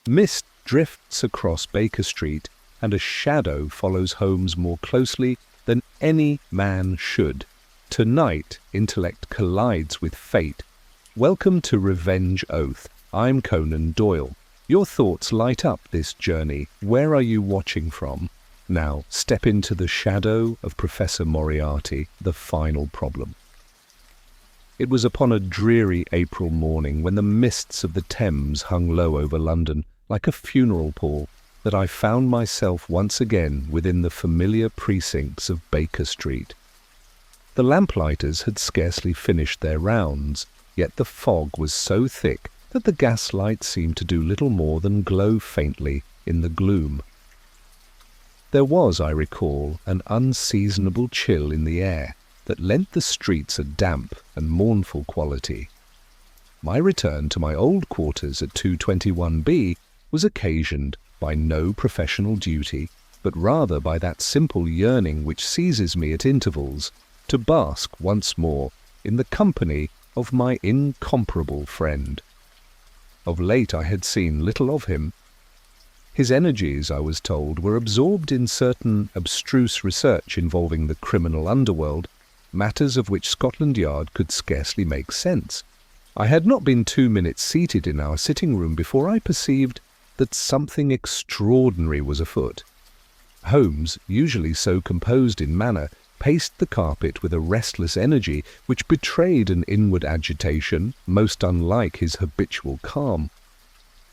Mist drifts across Baker Street, and a shadow follows Holmes more closely than any man should. Tonight, intellect collides with fate. Welcome to Revenge Oath. I'm Conan Doyle. Your thoughts light up this journey. Where are you watching from? Now, step into the shadow of Professor Moriarty, the final problem. It was upon a dreary April morning, when the mists of the Thames hung low over London like a funeral pall, that I found myself once again within the familiar precincts of Baker Street. The lamplighters had scarcely finished their rounds, yet the fog was so thick that the gaslight seemed to do little more than glow faintly in the gloom. There was, I recall, an unseasonable chill in the air that lent the streets a damp and mournful quality. My return to my old quarters at 221B was occasioned by no professional duty, but rather by that simple yearning which seizes me at intervals to bask once more in the company of my incomparable friend. Of late I had seen little of him. His energies, I was told, were absorbed in certain abstruse research involving the criminal underworld, matters of which Scotland Yard could scarcely make sense. I had not been 2 minutes seated in our sitting room before I perceived that something extraordinary was afoot. Holmes, usually so composed in manner, paced the carpet with a restless energy which betrayed an inward agitation most unlike his habitual calm.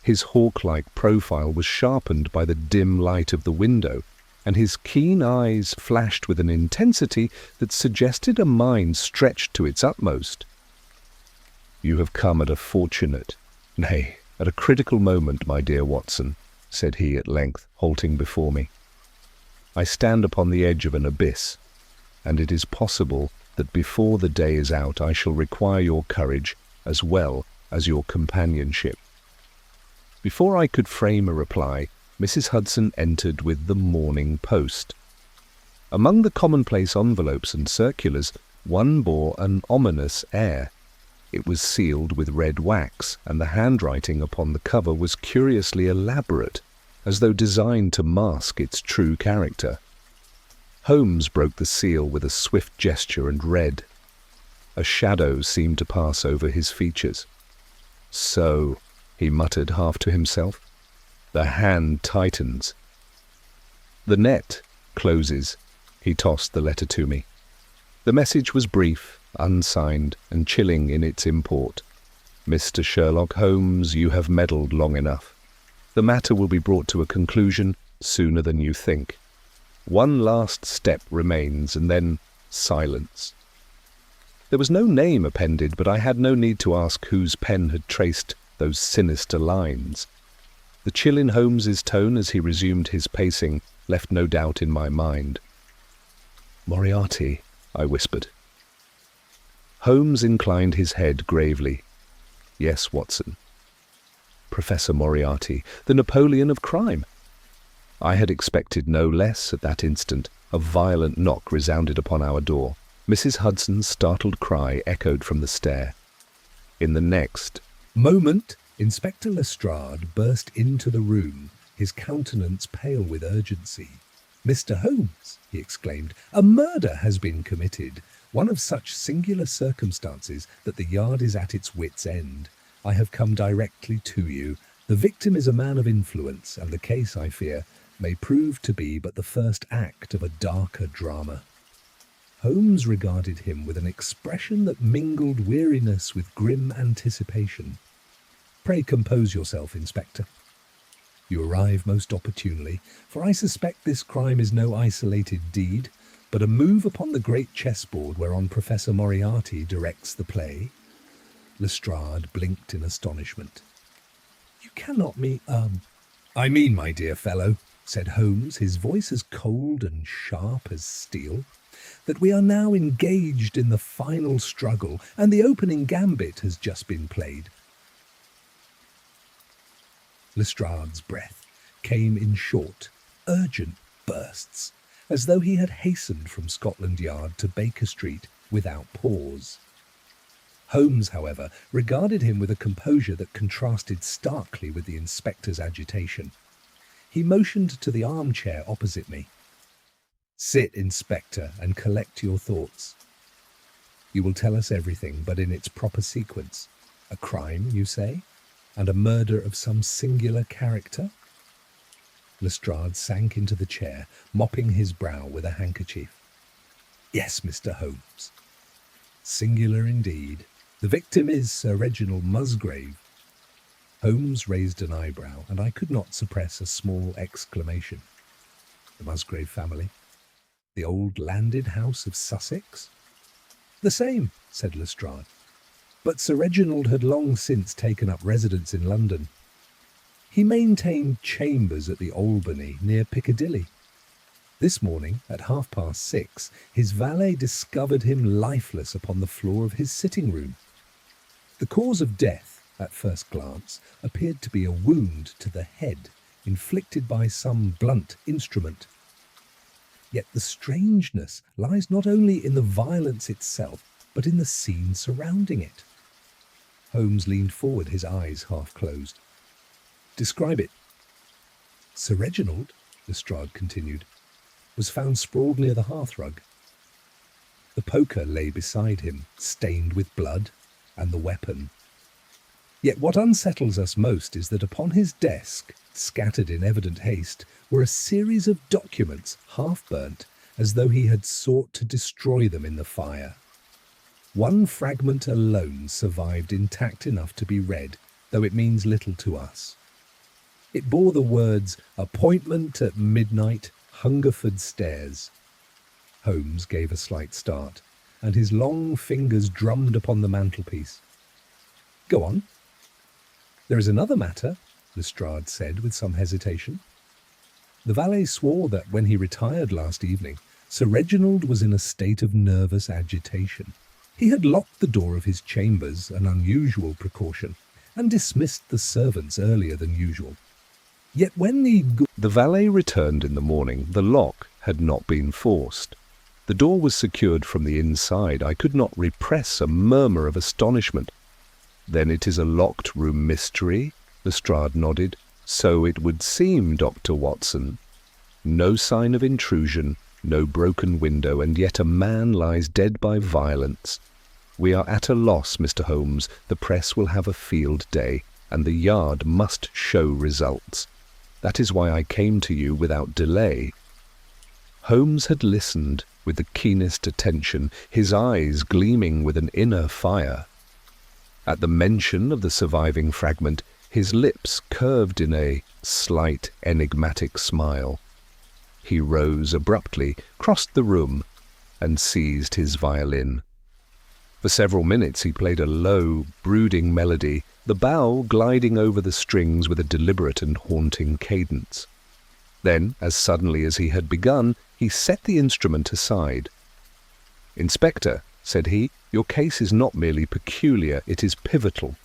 His hawk-like profile was sharpened by the dim light of the window, and his keen eyes flashed with an intensity that suggested a mind stretched to its utmost. "You have come at a fortunate, nay, at a critical moment, my dear Watson," said he at length, halting before me. "I stand upon the edge of an abyss, and it is possible that before the day is out I shall require your courage as well as your companionship." Before I could frame a reply, Mrs. Hudson entered with the Morning Post. Among the commonplace envelopes and circulars, one bore an ominous air. It was sealed with red wax, and the handwriting upon the cover was curiously elaborate, as though designed to mask its true character. Holmes broke the seal with a swift gesture and read. A shadow seemed to pass over his features. "So," he muttered half to himself, "the hand tightens. The net closes." He tossed the letter to me. The message was brief, unsigned, and chilling in its import. "Mr. Sherlock Holmes, you have meddled long enough. The matter will be brought to a conclusion sooner than you think. One last step remains, and then silence." There was no name appended, but I had no need to ask whose pen had traced those sinister lines. The chill in Holmes's tone as he resumed his pacing left no doubt in my mind. "Moriarty," I whispered. Holmes inclined his head gravely. "Yes, Watson." Professor Moriarty, the Napoleon of crime. I had expected no less at that instant. A violent knock resounded upon our door. Mrs. Hudson's startled cry echoed from the stair. In the next moment, Inspector Lestrade burst into the room, his countenance pale with urgency. "Mr. Holmes," he exclaimed, "a murder has been committed, one of such singular circumstances that the Yard is at its wits' end. I have come directly to you. The victim is a man of influence, and the case, I fear, may prove to be but the first act of a darker drama." Holmes regarded him with an expression that mingled weariness with grim anticipation. "Pray compose yourself, Inspector. You arrive most opportunely, for I suspect this crime is no isolated deed, but a move upon the great chessboard whereon Professor Moriarty directs the play." Lestrade blinked in astonishment. "You cannot mean, I mean, my dear fellow," said Holmes, his voice as cold and sharp as steel, "that we are now engaged in the final struggle, and the opening gambit has just been played." Lestrade's breath came in short, urgent bursts, as though he had hastened from Scotland Yard to Baker Street without pause. Holmes, however, regarded him with a composure that contrasted starkly with the inspector's agitation. He motioned to the armchair opposite me. "Sit, Inspector, and collect your thoughts. You will tell us everything, but in its proper sequence. A crime, you say, and a murder of some singular character?" Lestrade sank into the chair, mopping his brow with a handkerchief. "Yes, Mr. Holmes." "Singular indeed. The victim is Sir Reginald Musgrave." Holmes raised an eyebrow, and I could not suppress a small exclamation. "The Musgrave family? The old landed house of Sussex?" "The same," said Lestrade. "But Sir Reginald had long since taken up residence in London. He maintained chambers at the Albany, near Piccadilly. This morning, at 6:30, his valet discovered him lifeless upon the floor of his sitting-room. The cause of death, at first glance, appeared to be a wound to the head, inflicted by some blunt instrument. Yet the strangeness lies not only in the violence itself, but in the scene surrounding it." Holmes leaned forward, his eyes half closed. "Describe it." "Sir Reginald," Lestrade continued, "was found sprawled near the hearthrug. The poker lay beside him, stained with blood, and the weapon. Yet what unsettles us most is that upon his desk, scattered in evident haste, were a series of documents, half-burnt, as though he had sought to destroy them in the fire. One fragment alone survived intact enough to be read, though it means little to us. It bore the words, 'Appointment at midnight, Hungerford Stairs.'" Holmes gave a slight start, and his long fingers drummed upon the mantelpiece. "Go on." "There is another matter," Lestrade said with some hesitation. "The valet swore that when he retired last evening, Sir Reginald was in a state of nervous agitation. He had locked the door of his chambers, an unusual precaution, and dismissed the servants earlier than usual. Yet when the valet returned in the morning, the lock had not been forced. The door was secured from the inside. I could not repress a murmur of astonishment. "Then it is a locked room mystery?" Lestrade nodded. "So it would seem, Dr. Watson. No sign of intrusion, no broken window, and yet a man lies dead by violence. We are at a loss, Mr. Holmes. The press will have a field day, and the Yard must show results. That is why I came to you without delay." Holmes had listened with the keenest attention, his eyes gleaming with an inner fire. At the mention of the surviving fragment, his lips curved in a slight, enigmatic smile. He rose abruptly, crossed the room, and seized his violin. For several minutes he played a low, brooding melody, the bow gliding over the strings with a deliberate and haunting cadence. Then, as suddenly as he had begun, he set the instrument aside. "Inspector," said he, "your case is not merely peculiar, it is pivotal.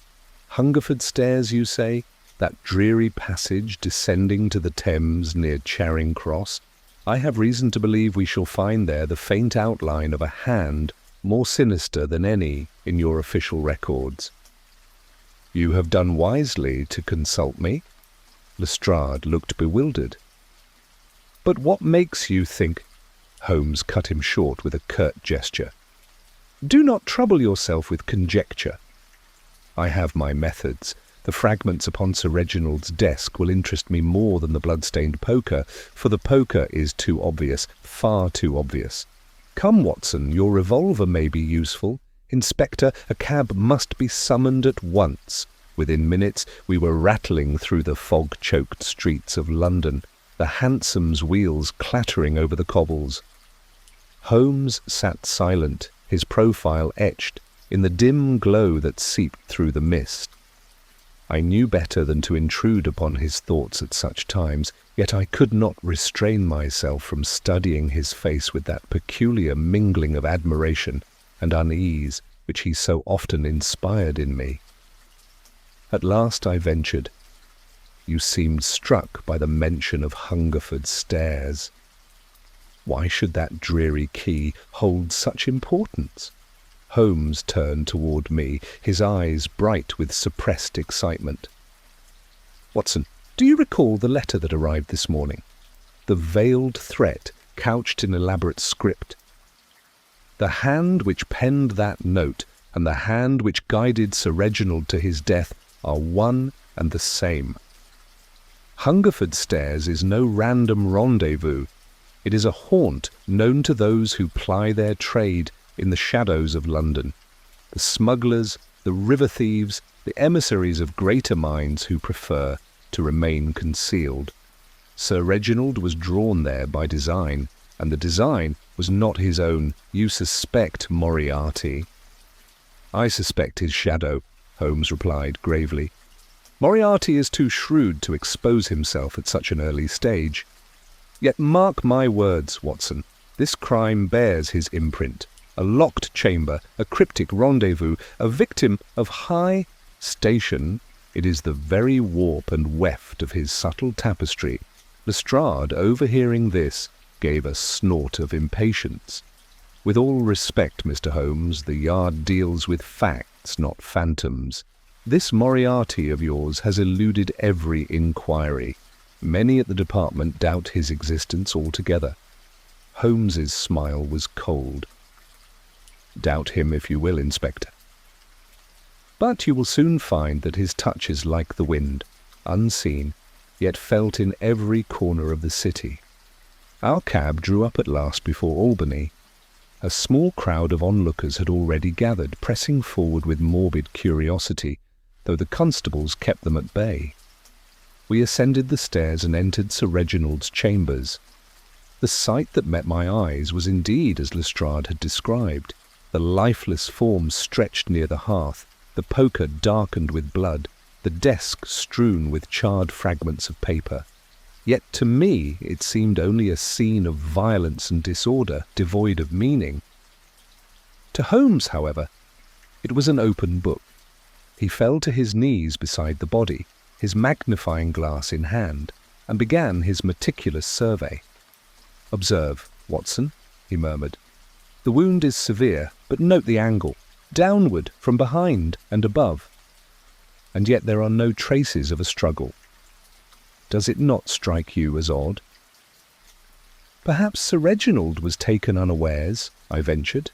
Hungerford Stairs, you say? That dreary passage descending to the Thames near Charing Cross? I have reason to believe we shall find there the faint outline of a hand more sinister than any in your official records." "You have done wisely to consult me." Lestrade looked bewildered. "But what makes you think—" Holmes cut him short with a curt gesture. "Do not trouble yourself with conjecture. I have my methods. The fragments upon Sir Reginald's desk will interest me more than the blood-stained poker, for the poker is too obvious, far too obvious. Come, Watson, your revolver may be useful. Inspector, a cab must be summoned at once." Within minutes we were rattling through the fog-choked streets of London, the hansom's wheels clattering over the cobbles. Holmes sat silent, his profile etched in the dim glow that seeped through the mist. I knew better than to intrude upon his thoughts at such times, yet I could not restrain myself from studying his face with that peculiar mingling of admiration and unease which he so often inspired in me. At last I ventured, "You seemed struck by the mention of Hungerford Stairs. Why should that dreary key hold such importance?" Holmes turned toward me, his eyes bright with suppressed excitement. "Watson, do you recall the letter that arrived this morning? The veiled threat couched in elaborate script. The hand which penned that note and the hand which guided Sir Reginald to his death are one and the same. Hungerford Stairs is no random rendezvous. It is a haunt known to those who ply their trade in the shadows of London, the smugglers, the river thieves, the emissaries of greater minds who prefer to remain concealed. Sir Reginald was drawn there by design, and the design was not his own. You suspect Moriarty." "I suspect his shadow," Holmes replied gravely. "Moriarty is too shrewd to expose himself at such an early stage. Yet mark my words, Watson, this crime bears his imprint. A locked chamber, a cryptic rendezvous, a victim of high station. It is the very warp and weft of his subtle tapestry." Lestrade, overhearing this, gave a snort of impatience. "With all respect, Mr. Holmes, the Yard deals with facts, not phantoms. This Moriarty of yours has eluded every inquiry. Many at the department doubt his existence altogether." Holmes's smile was cold. "Doubt him if you will, Inspector. But you will soon find that his touch is like the wind, unseen, yet felt in every corner of the city." Our cab drew up at last before Albany. A small crowd of onlookers had already gathered, pressing forward with morbid curiosity, though the constables kept them at bay. We ascended the stairs and entered Sir Reginald's chambers. The sight that met my eyes was indeed as Lestrade had described. The lifeless form stretched near the hearth, the poker darkened with blood, the desk strewn with charred fragments of paper. Yet to me it seemed only a scene of violence and disorder, devoid of meaning. To Holmes, however, it was an open book. He fell to his knees beside the body, his magnifying glass in hand, and began his meticulous survey. "Observe, Watson," he murmured. "The wound is severe, but note the angle, downward from behind and above. And yet there are no traces of a struggle. Does it not strike you as odd?" "Perhaps Sir Reginald was taken unawares," I ventured.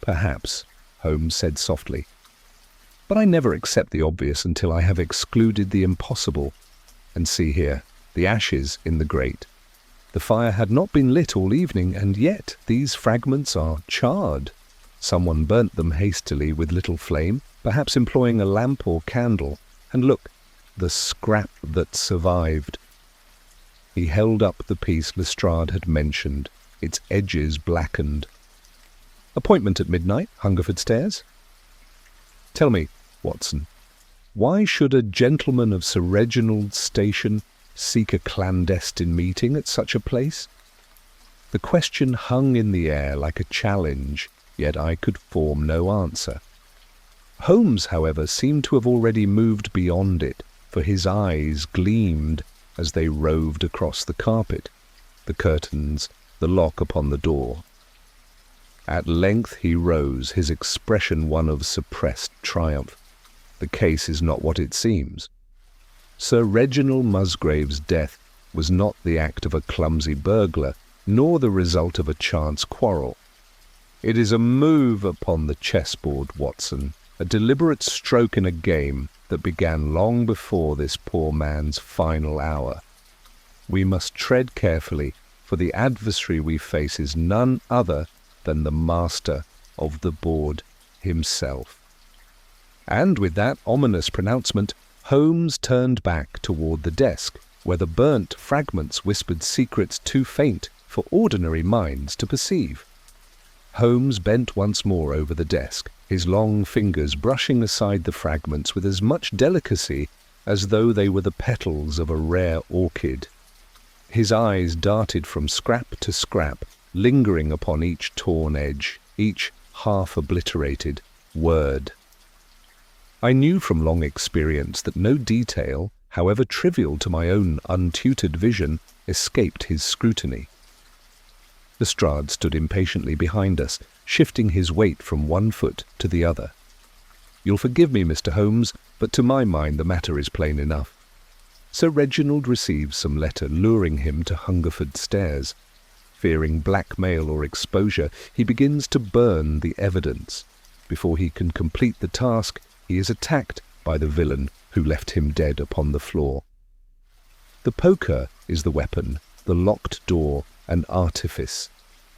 "Perhaps," Holmes said softly. "But I never accept the obvious until I have excluded the impossible. And see here, the ashes in the grate. The fire had not been lit all evening, and yet these fragments are charred. Someone burnt them hastily with little flame, perhaps employing a lamp or candle. And look, the scrap that survived." He held up the piece Lestrade had mentioned, its edges blackened. "Appointment at midnight, Hungerford Stairs. Tell me, Watson, why should a gentleman of Sir Reginald's station seek a clandestine meeting at such a place?" The question hung in the air like a challenge, yet I could form no answer. Holmes, however, seemed to have already moved beyond it, for his eyes gleamed as they roved across the carpet, the curtains, the lock upon the door. At length he rose, his expression one of suppressed triumph. "The case is not what it seems. Sir Reginald Musgrave's death was not the act of a clumsy burglar, nor the result of a chance quarrel. It is a move upon the chessboard, Watson, a deliberate stroke in a game that began long before this poor man's final hour. We must tread carefully, for the adversary we face is none other than the master of the board himself." And with that ominous pronouncement, Holmes turned back toward the desk, where the burnt fragments whispered secrets too faint for ordinary minds to perceive. Holmes bent once more over the desk, his long fingers brushing aside the fragments with as much delicacy as though they were the petals of a rare orchid. His eyes darted from scrap to scrap, lingering upon each torn edge, each half-obliterated word. I knew from long experience that no detail, however trivial to my own untutored vision, escaped his scrutiny. Lestrade stood impatiently behind us, shifting his weight from one foot to the other. "You'll forgive me, Mr. Holmes, but to my mind the matter is plain enough." Sir Reginald receives some letter luring him to Hungerford Stairs. Fearing blackmail or exposure, he begins to burn the evidence. Before he can complete the task, he is attacked by the villain who left him dead upon the floor. The poker is the weapon, the locked door, an artifice.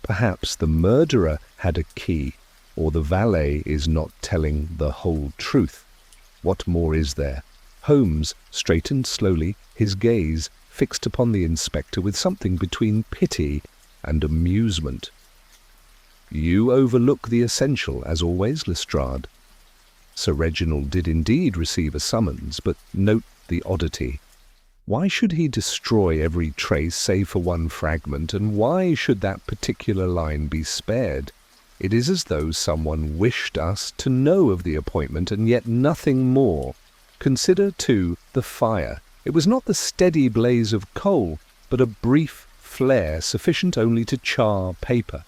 Perhaps the murderer had a key, or the valet is not telling the whole truth. What more is there? Holmes straightened slowly, his gaze fixed upon the inspector with something between pity and amusement. "You overlook the essential, as always, Lestrade." Sir Reginald did indeed receive a summons, but note the oddity. Why should he destroy every trace save for one fragment, and why should that particular line be spared? It is as though someone wished us to know of the appointment, and yet nothing more. Consider, too, the fire. It was not the steady blaze of coal, but a brief flare sufficient only to char paper.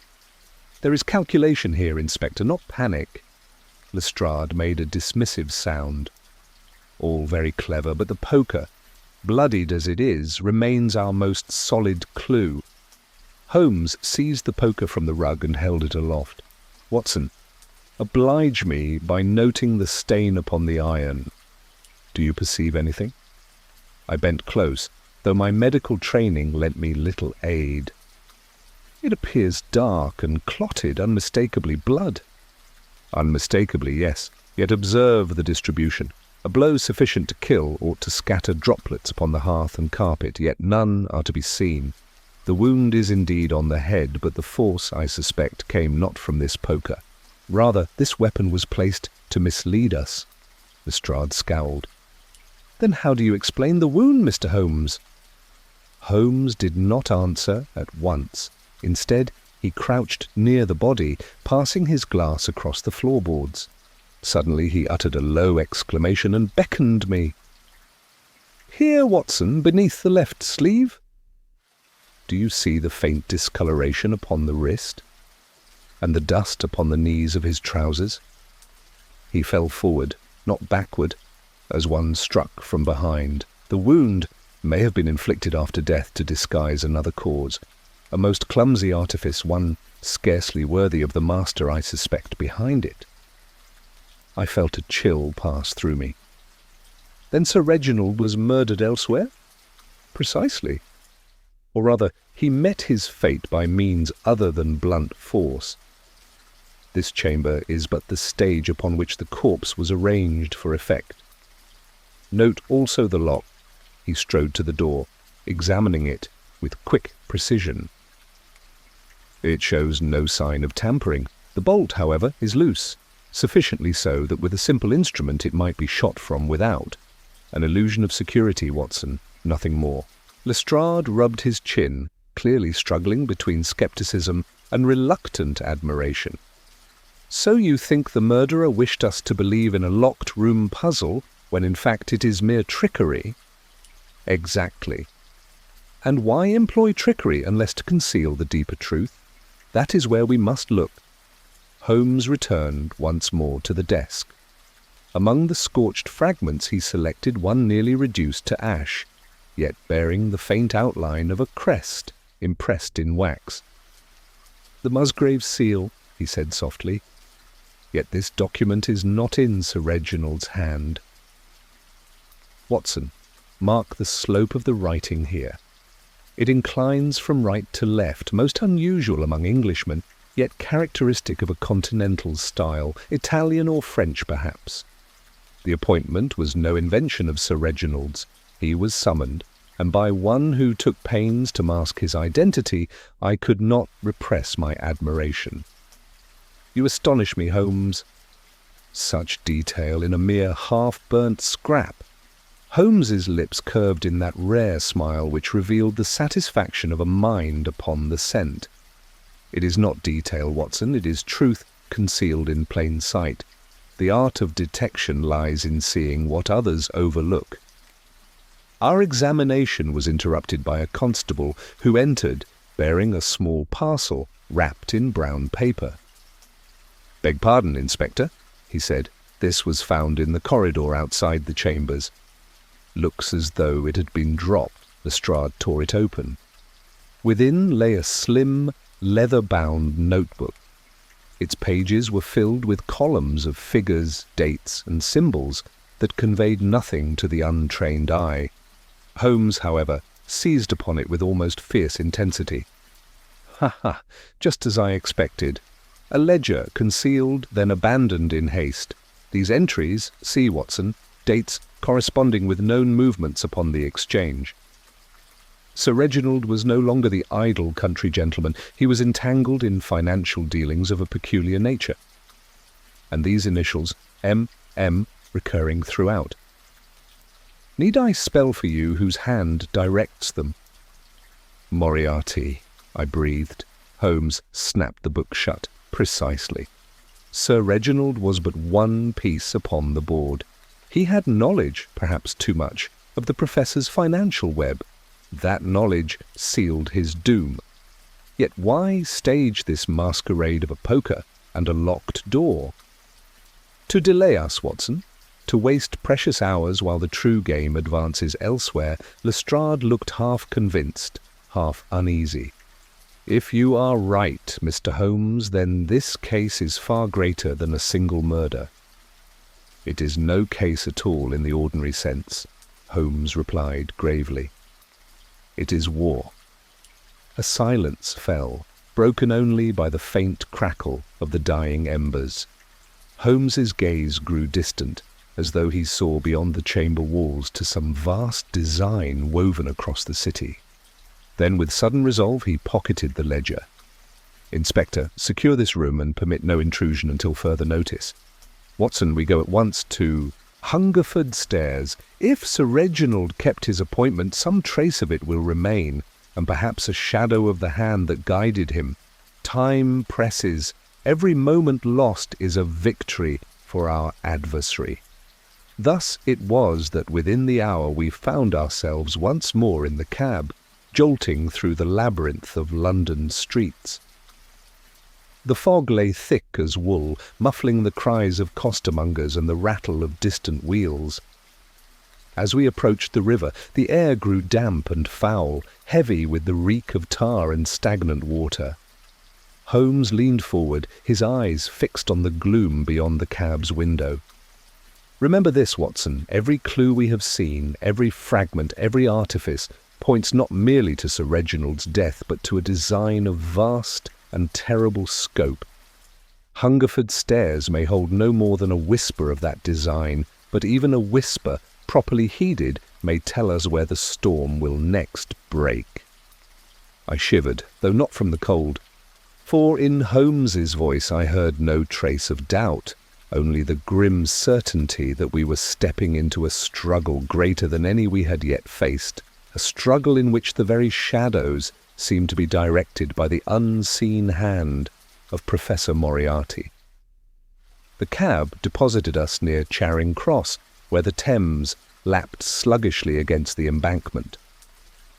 There is calculation here, Inspector, not panic. Lestrade made a dismissive sound. All very clever, but the poker, bloodied as it is, remains our most solid clue. Holmes seized the poker from the rug and held it aloft. "Watson, oblige me by noting the stain upon the iron. Do you perceive anything?" I bent close, though my medical training lent me little aid. "It appears dark and clotted, unmistakably blood." "Unmistakably, yes. Yet observe the distribution. A blow sufficient to kill ought to scatter droplets upon the hearth and carpet, yet none are to be seen. The wound is indeed on the head, but the force, I suspect, came not from this poker. Rather, this weapon was placed to mislead us." Lestrade scowled. "Then how do you explain the wound, Mr. Holmes?" Holmes did not answer at once. Instead, he crouched near the body, passing his glass across the floorboards. Suddenly he uttered a low exclamation and beckoned me. "Here, Watson, beneath the left sleeve. Do you see the faint discoloration upon the wrist, and the dust upon the knees of his trousers?" He fell forward, not backward, as one struck from behind. The wound may have been inflicted after death to disguise another cause. A most clumsy artifice, one scarcely worthy of the master I suspect behind it. I felt a chill pass through me. "Then Sir Reginald was murdered elsewhere?" "Precisely. Or rather, he met his fate by means other than blunt force. This chamber is but the stage upon which the corpse was arranged for effect. Note also the lock." He strode to the door, examining it with quick precision. "It shows no sign of tampering. The bolt, however, is loose, sufficiently so that with a simple instrument it might be shot from without. An illusion of security, Watson, nothing more." Lestrade rubbed his chin, clearly struggling between scepticism and reluctant admiration. "So you think the murderer wished us to believe in a locked-room puzzle, when in fact it is mere trickery?" "Exactly." "And why employ trickery unless to conceal the deeper truth? That is where we must look." Holmes returned once more to the desk. Among the scorched fragments he selected one nearly reduced to ash, yet bearing the faint outline of a crest impressed in wax. "The Musgrave seal," he said softly. "Yet this document is not in Sir Reginald's hand. Watson, mark the slope of the writing here. It inclines from right to left, most unusual among Englishmen, yet characteristic of a continental style, Italian or French perhaps. The appointment was no invention of Sir Reginald's. He was summoned, and by one who took pains to mask his identity, I could not repress my admiration. You astonish me, Holmes. Such detail in a mere half-burnt scrap. Holmes's lips curved in that rare smile which revealed the satisfaction of a mind upon the scent. It is not detail, Watson, it is truth concealed in plain sight. The art of detection lies in seeing what others overlook. Our examination was interrupted by a constable who entered, bearing a small parcel wrapped in brown paper. "Beg pardon, Inspector," he said. "This was found in the corridor outside the chambers." Looks as though it had been dropped. Lestrade tore it open. Within lay a slim, leather-bound notebook. Its pages were filled with columns of figures, dates, and symbols that conveyed nothing to the untrained eye. Holmes, however, seized upon it with almost fierce intensity. "Ha ha! Just as I expected. A ledger concealed, then abandoned in haste. These entries, see, Watson, dates corresponding with known movements upon the exchange." Sir Reginald was no longer the idle country gentleman. He was entangled in financial dealings of a peculiar nature, and these initials, M.M., recurring throughout. Need I spell for you whose hand directs them? "Moriarty," I breathed. Holmes snapped the book shut. "Precisely. Sir Reginald was but one piece upon the board. He had knowledge, perhaps too much, of the Professor's financial web. That knowledge sealed his doom. Yet why stage this masquerade of a poker and a locked door? To delay us, Watson, to waste precious hours while the true game advances elsewhere. Lestrade looked half convinced, half uneasy. "If you are right, Mr. Holmes, then this case is far greater than a single murder." "It is no case at all in the ordinary sense," Holmes replied gravely. "It is war." A silence fell, broken only by the faint crackle of the dying embers. Holmes's gaze grew distant, as though he saw beyond the chamber walls to some vast design woven across the city. Then, with sudden resolve, he pocketed the ledger. "Inspector, secure this room and permit no intrusion until further notice. Watson, we go at once to Hungerford Stairs. If Sir Reginald kept his appointment, some trace of it will remain, and perhaps a shadow of the hand that guided him. Time presses. Every moment lost is a victory for our adversary." Thus it was that within the hour we found ourselves once more in the cab, jolting through the labyrinth of London streets. The fog lay thick as wool, muffling the cries of costermongers and the rattle of distant wheels. As we approached the river, the air grew damp and foul, heavy with the reek of tar and stagnant water. Holmes leaned forward, his eyes fixed on the gloom beyond the cab's window. "Remember this, Watson, every clue we have seen, every fragment, every artifice, points not merely to Sir Reginald's death, but to a design of vast and terrible scope. Hungerford Stairs may hold no more than a whisper of that design, but even a whisper, properly heeded, may tell us where the storm will next break." I shivered, though not from the cold, for in Holmes's voice I heard no trace of doubt, only the grim certainty that we were stepping into a struggle greater than any we had yet faced, a struggle in which the very shadows seemed to be directed by the unseen hand of Professor Moriarty. The cab deposited us near Charing Cross, where the Thames lapped sluggishly against the embankment.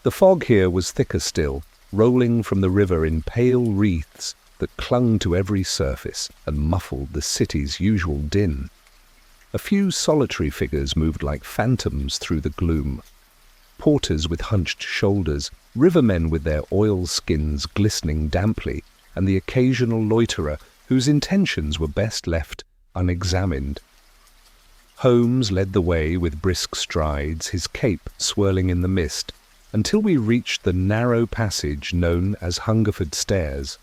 The fog here was thicker still, rolling from the river in pale wreaths that clung to every surface and muffled the city's usual din. A few solitary figures moved like phantoms through the gloom. Porters with hunched shoulders, rivermen with their oilskins glistening damply, and the occasional loiterer whose intentions were best left unexamined. Holmes led the way with brisk strides, his cape swirling in the mist, until we reached the narrow passage known as Hungerford Stairs.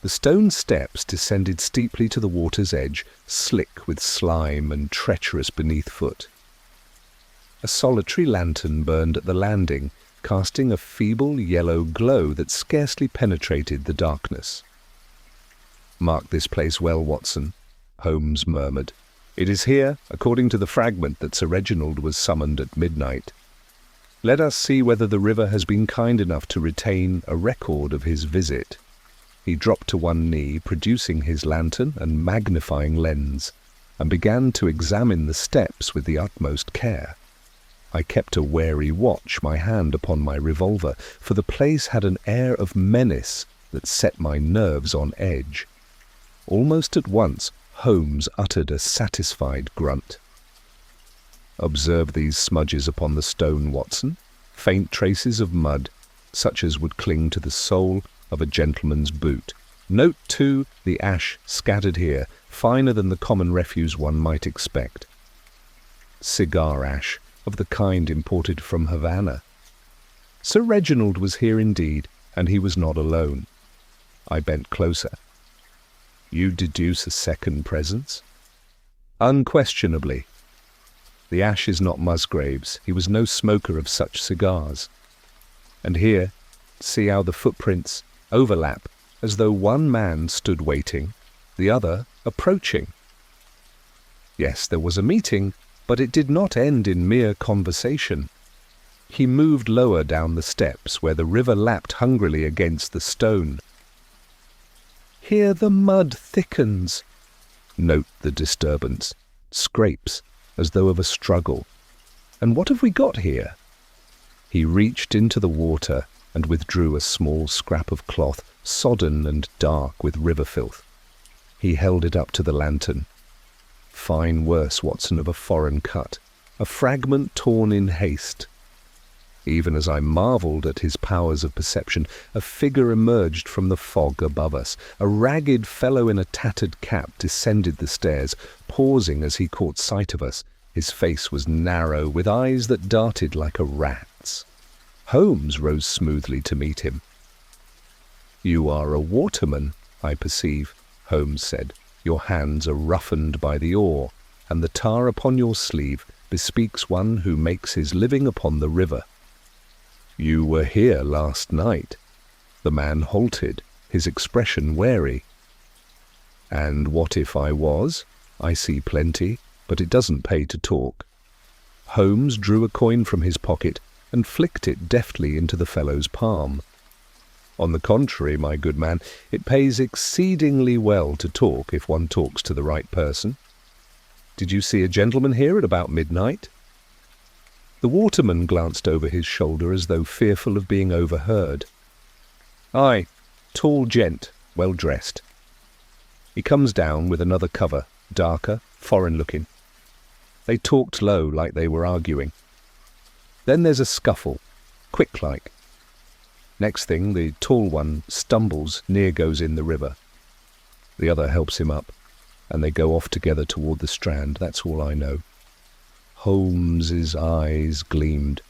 The stone steps descended steeply to the water's edge, slick with slime and treacherous beneath foot. A solitary lantern burned at the landing, casting a feeble yellow glow that scarcely penetrated the darkness. "Mark this place well, Watson," Holmes murmured. "It is here, according to the fragment, that Sir Reginald was summoned at midnight. Let us see whether the river has been kind enough to retain a record of his visit." He dropped to one knee, producing his lantern and magnifying lens, and began to examine the steps with the utmost care. I kept a wary watch, my hand upon my revolver, for the place had an air of menace that set my nerves on edge. Almost at once, Holmes uttered a satisfied grunt. "Observe these smudges upon the stone, Watson. Faint traces of mud, such as would cling to the sole of a gentleman's boot. Note, too, the ash scattered here, finer than the common refuse one might expect. Cigar ash, of the kind imported from Havana. Sir Reginald was here indeed, and he was not alone." I bent closer. "You deduce a second presence?" "Unquestionably. The ash is not Musgrave's. He was no smoker of such cigars. And here, see how the footprints overlap, as though one man stood waiting, the other approaching. Yes, there was a meeting, but it did not end in mere conversation. He moved lower down the steps where the river lapped hungrily against the stone. Here the mud thickens. Note the disturbance. Scrapes, as though of a struggle. And what have we got here?" He reached into the water and withdrew a small scrap of cloth, sodden and dark with river filth. He held it up to the lantern. "Fine worse, Watson, of a foreign cut, a fragment torn in haste." Even as I marvelled at his powers of perception, a figure emerged from the fog above us. A ragged fellow in a tattered cap descended the stairs, pausing as he caught sight of us. His face was narrow, with eyes that darted like a rat's. Holmes rose smoothly to meet him. "You are a waterman, I perceive," Holmes said. "Your hands are roughened by the oar, and the tar upon your sleeve bespeaks one who makes his living upon the river. You were here last night." The man halted, his expression wary. "And what if I was? I see plenty, but it doesn't pay to talk." Holmes drew a coin from his pocket and flicked it deftly into the fellow's palm. "On the contrary, my good man, it pays exceedingly well to talk if one talks to the right person. Did you see a gentleman here at about midnight?" The waterman glanced over his shoulder as though fearful of being overheard. "Aye, tall gent, well dressed. He comes down with another cover, darker, foreign-looking. They talked low, like they were arguing. Then there's a scuffle, quick-like. Next thing, the tall one stumbles, near goes in the river. The other helps him up, and they go off together toward the strand. That's all I know." Holmes's eyes gleamed.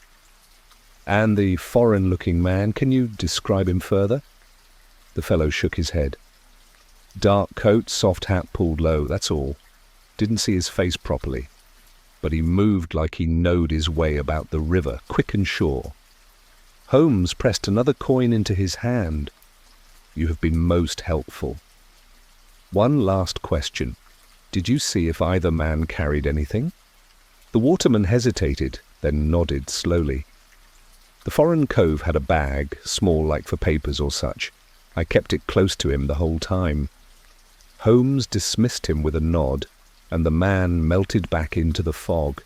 "And the foreign-looking man, can you describe him further?" The fellow shook his head. "Dark coat, soft hat pulled low, that's all. Didn't see his face properly. But he moved like he knowed his way about the river, quick and sure." Holmes pressed another coin into his hand. "You have been most helpful. One last question. Did you see if either man carried anything?" The waterman hesitated, then nodded slowly. "The foreign cove had a bag, small like for papers or such. I kept it close to him the whole time." Holmes dismissed him with a nod, and the man melted back into the fog.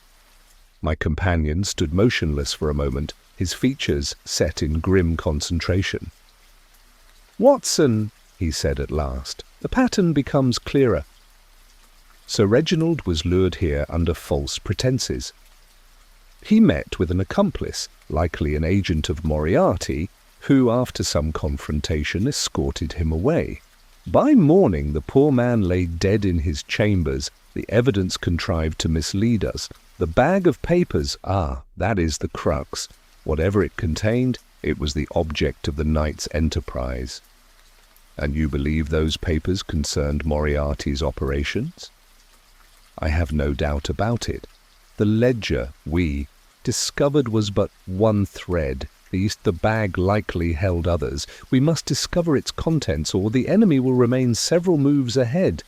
My companion stood motionless for a moment, his features set in grim concentration. "Watson," he said at last, "the pattern becomes clearer. Sir Reginald was lured here under false pretences. He met with an accomplice, likely an agent of Moriarty, who, after some confrontation, escorted him away. By morning, the poor man lay dead in his chambers, the evidence contrived to mislead us. The bag of papers, that is the crux. Whatever it contained, it was the object of the night's enterprise." "And you believe those papers concerned Moriarty's operations?" "I have no doubt about it. The ledger we discovered was but one thread. The bag likely held others. We must discover its contents, or the enemy will remain several moves ahead."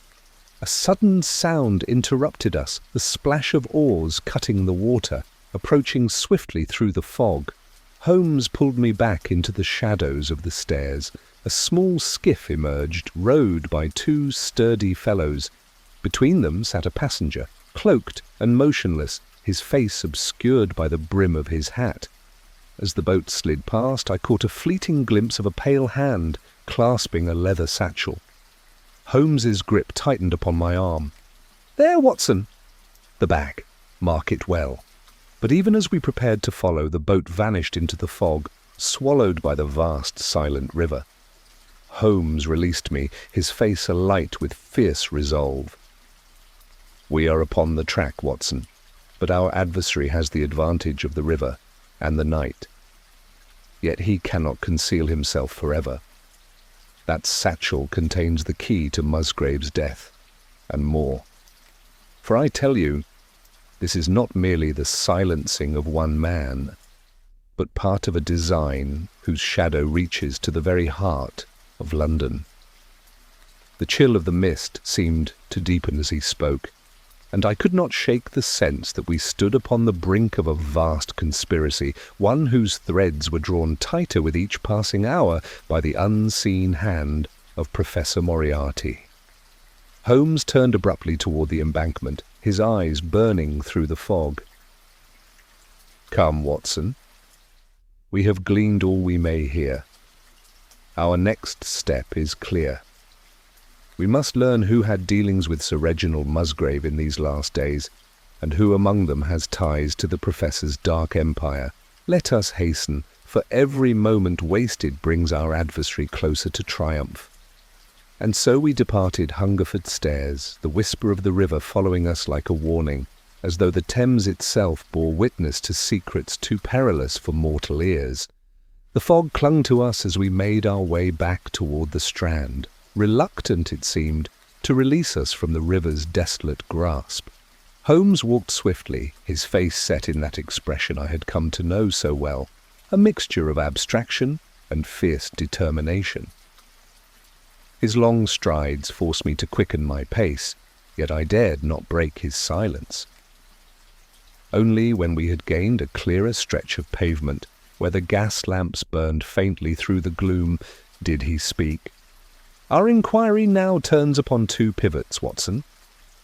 A sudden sound interrupted us, the splash of oars cutting the water, approaching swiftly through the fog. Holmes pulled me back into the shadows of the stairs. A small skiff emerged, rowed by two sturdy fellows. Between them sat a passenger, cloaked and motionless, his face obscured by the brim of his hat. As the boat slid past, I caught a fleeting glimpse of a pale hand clasping a leather satchel. Holmes's grip tightened upon my arm. "There, Watson!" "The bag. Mark it well." But even as we prepared to follow, the boat vanished into the fog, swallowed by the vast, silent river. Holmes released me, his face alight with fierce resolve. "We are upon the track, Watson, but our adversary has the advantage of the river and the night. Yet he cannot conceal himself forever. That satchel contains the key to Musgrave's death, and more. For I tell you, this is not merely the silencing of one man, but part of a design whose shadow reaches to the very heart of London." The chill of the mist seemed to deepen as he spoke, and I could not shake the sense that we stood upon the brink of a vast conspiracy, one whose threads were drawn tighter with each passing hour by the unseen hand of Professor Moriarty. Holmes turned abruptly toward the embankment, his eyes burning through the fog. "Come, Watson. We have gleaned all we may here. Our next step is clear. We must learn who had dealings with Sir Reginald Musgrave in these last days, and who among them has ties to the Professor's dark empire. Let us hasten, for every moment wasted brings our adversary closer to triumph." And so we departed Hungerford Stairs, the whisper of the river following us like a warning, as though the Thames itself bore witness to secrets too perilous for mortal ears. The fog clung to us as we made our way back toward the Strand, reluctant, it seemed, to release us from the river's desolate grasp. Holmes walked swiftly, his face set in that expression I had come to know so well, a mixture of abstraction and fierce determination. His long strides forced me to quicken my pace, yet I dared not break his silence. Only when we had gained a clearer stretch of pavement, where the gas lamps burned faintly through the gloom, did he speak. "Our inquiry now turns upon two pivots, Watson.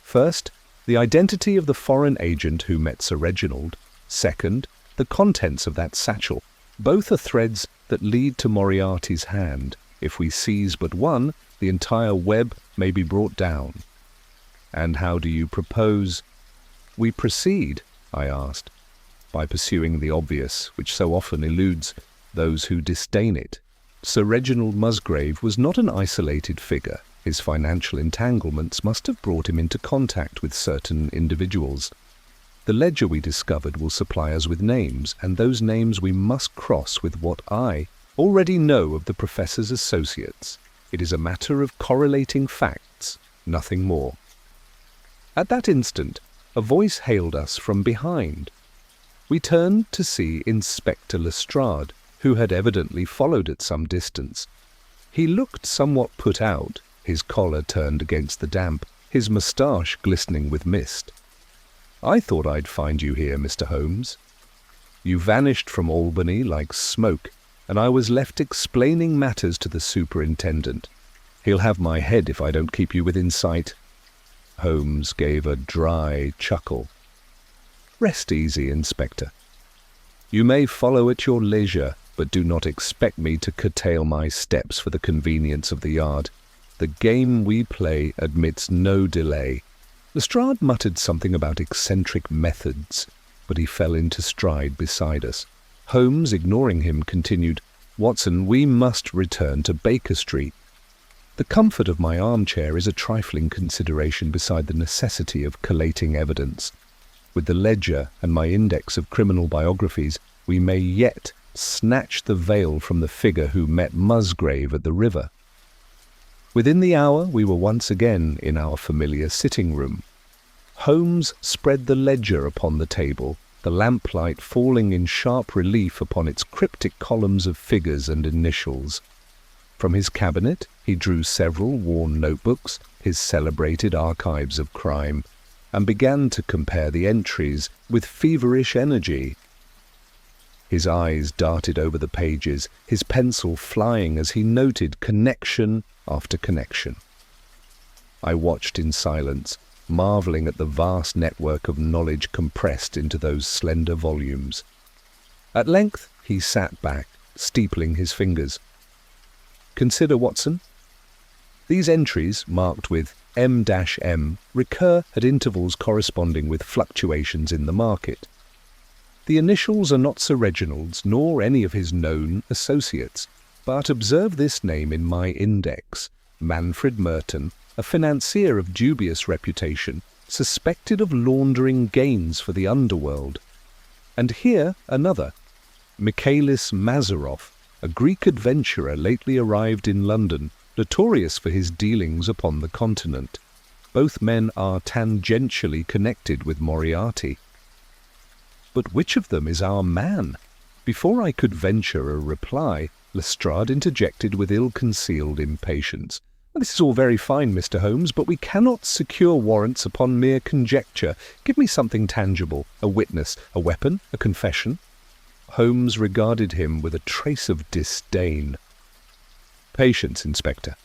First, the identity of the foreign agent who met Sir Reginald. Second, the contents of that satchel. Both are threads that lead to Moriarty's hand. If we seize but one, the entire web may be brought down." "And how do you propose we proceed?" I asked. "By pursuing the obvious, which so often eludes those who disdain it. Sir Reginald Musgrave was not an isolated figure. His financial entanglements must have brought him into contact with certain individuals. The ledger we discovered will supply us with names, and those names we must cross with what I already know of the Professor's associates. It is a matter of correlating facts, nothing more." At that instant, a voice hailed us from behind. We turned to see Inspector Lestrade, who had evidently followed at some distance. He looked somewhat put out, his collar turned against the damp, his moustache glistening with mist. "I thought I'd find you here, Mr. Holmes. You vanished from Albany like smoke, and I was left explaining matters to the superintendent. He'll have my head if I don't keep you within sight." Holmes gave a dry chuckle. "Rest easy, Inspector. You may follow at your leisure, but do not expect me to curtail my steps for the convenience of the yard. The game we play admits no delay." Lestrade muttered something about eccentric methods, but he fell into stride beside us. Holmes, ignoring him, continued, "Watson, we must return to Baker Street. The comfort of my armchair is a trifling consideration beside the necessity of collating evidence. With the ledger and my index of criminal biographies, we may yet snatch the veil from the figure who met Musgrave at the river." Within the hour, we were once again in our familiar sitting room. Holmes spread the ledger upon the table, the lamplight falling in sharp relief upon its cryptic columns of figures and initials. From his cabinet he drew several worn notebooks, his celebrated archives of crime, and began to compare the entries with feverish energy. His eyes darted over the pages, his pencil flying as he noted connection after connection. I watched in silence, marveling at the vast network of knowledge compressed into those slender volumes. At length he sat back, steepling his fingers. "Consider, Watson. These entries, marked with M-M, recur at intervals corresponding with fluctuations in the market. The initials are not Sir Reginald's nor any of his known associates, but observe this name in my index: Manfred Merton, a financier of dubious reputation, suspected of laundering gains for the underworld. And here another, Michaelis Mazaroff, a Greek adventurer lately arrived in London, notorious for his dealings upon the continent. Both men are tangentially connected with Moriarty. But which of them is our man? Before I could venture a reply, Lestrade interjected with ill-concealed impatience. "This is all very fine, Mr. Holmes, but we cannot secure warrants upon mere conjecture. Give me something tangible, a witness, a weapon, a confession." Holmes regarded him with a trace of disdain. "Patience, Inspector.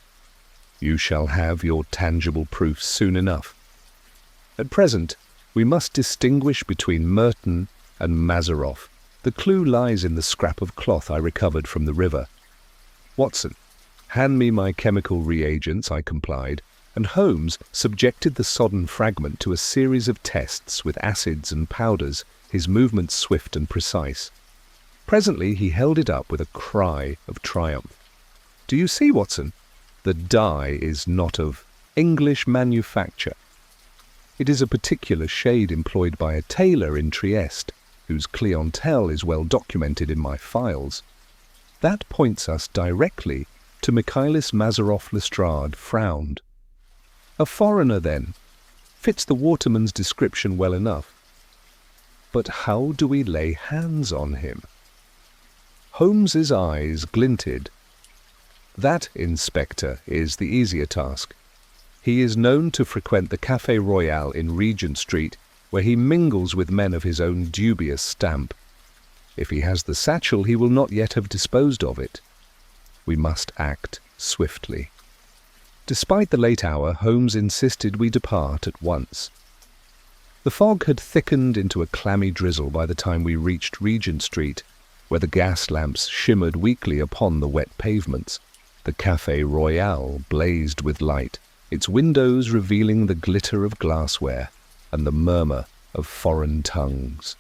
You shall have your tangible proofs soon enough. At present, we must distinguish between Merton and Mazaroff. The clue lies in the scrap of cloth I recovered from the river. Watson, hand me my chemical reagents," I complied, and Holmes subjected the sodden fragment to a series of tests with acids and powders, his movements swift and precise. Presently he held it up with a cry of triumph. "Do you see, Watson? The dye is not of English manufacture. It is a particular shade employed by a tailor in Trieste, whose clientele is well documented in my files. That points us directly to Michaelis Mazaroff." Lestrade frowned. "A foreigner, then. Fits the waterman's description well enough. But how do we lay hands on him?" Holmes's eyes glinted. "That, Inspector, is the easier task. He is known to frequent the Café Royal in Regent Street, where he mingles with men of his own dubious stamp. If he has the satchel, he will not yet have disposed of it. We must act swiftly." Despite the late hour, Holmes insisted we depart at once. The fog had thickened into a clammy drizzle by the time we reached Regent Street, where the gas lamps shimmered weakly upon the wet pavements. The Café Royal blazed with light, its windows revealing the glitter of glassware and the murmur of foreign tongues.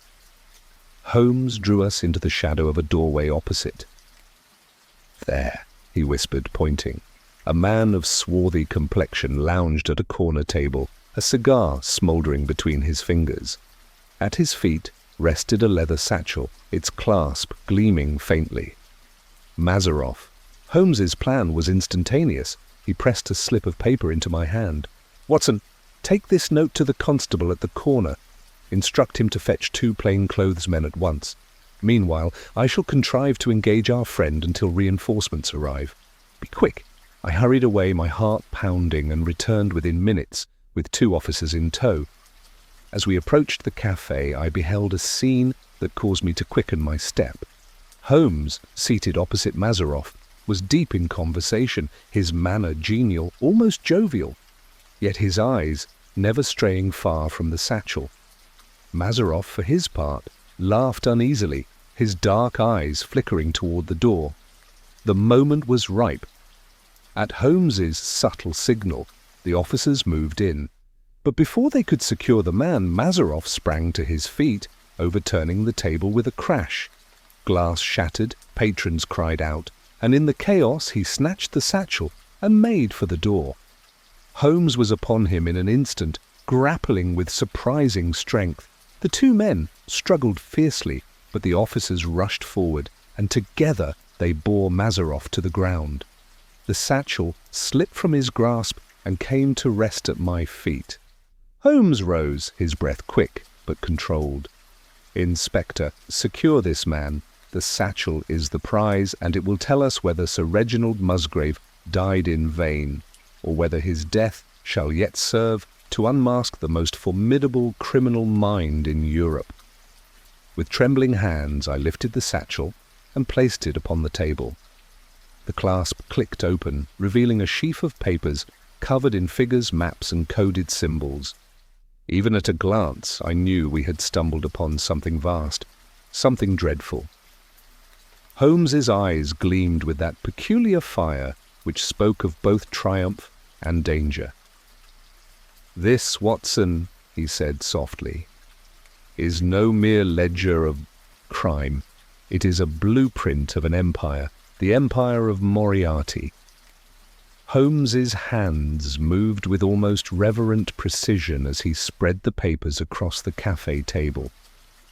Holmes drew us into the shadow of a doorway opposite. "There," he whispered, pointing. A man of swarthy complexion lounged at a corner table, a cigar smouldering between his fingers. At his feet rested a leather satchel, its clasp gleaming faintly. Mazaroff. Holmes's plan was instantaneous. He pressed a slip of paper into my hand. "Watson, take this note to the constable at the corner. Instruct him to fetch 2 plainclothesmen at once. Meanwhile, I shall contrive to engage our friend until reinforcements arrive. Be quick." I hurried away, my heart pounding, and returned within minutes, with 2 officers in tow. As we approached the café, I beheld a scene that caused me to quicken my step. Holmes, seated opposite Mazaroff, was deep in conversation, his manner genial, almost jovial, yet his eyes never straying far from the satchel. Mazaroff, for his part, laughed uneasily, his dark eyes flickering toward the door. The moment was ripe. At Holmes's subtle signal, the officers moved in. But before they could secure the man, Mazaroff sprang to his feet, overturning the table with a crash. Glass shattered, patrons cried out, and in the chaos he snatched the satchel and made for the door. Holmes was upon him in an instant, grappling with surprising strength. The 2 men struggled fiercely, but the officers rushed forward, and together they bore Mazaroff to the ground. The satchel slipped from his grasp and came to rest at my feet. Holmes rose, his breath quick but controlled. "Inspector, secure this man. The satchel is the prize, and it will tell us whether Sir Reginald Musgrave died in vain, or whether his death shall yet serve to unmask the most formidable criminal mind in Europe." With trembling hands I lifted the satchel and placed it upon the table. The clasp clicked open, revealing a sheaf of papers covered in figures, maps, and coded symbols. Even at a glance, I knew we had stumbled upon something vast, something dreadful. Holmes's eyes gleamed with that peculiar fire which spoke of both triumph and danger. "This, Watson," he said softly, "is no mere ledger of crime. It is a blueprint of an empire, the empire of Moriarty." Holmes's hands moved with almost reverent precision as he spread the papers across the cafe table.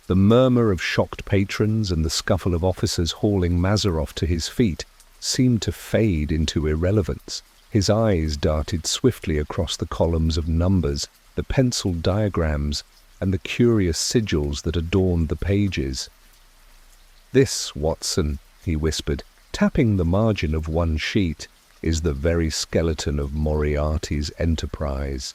The murmur of shocked patrons and the scuffle of officers hauling Mazaroff to his feet seemed to fade into irrelevance. His eyes darted swiftly across the columns of numbers, the penciled diagrams, and the curious sigils that adorned the pages. "This, Watson," he whispered, tapping the margin of one sheet, "is the very skeleton of Moriarty's enterprise.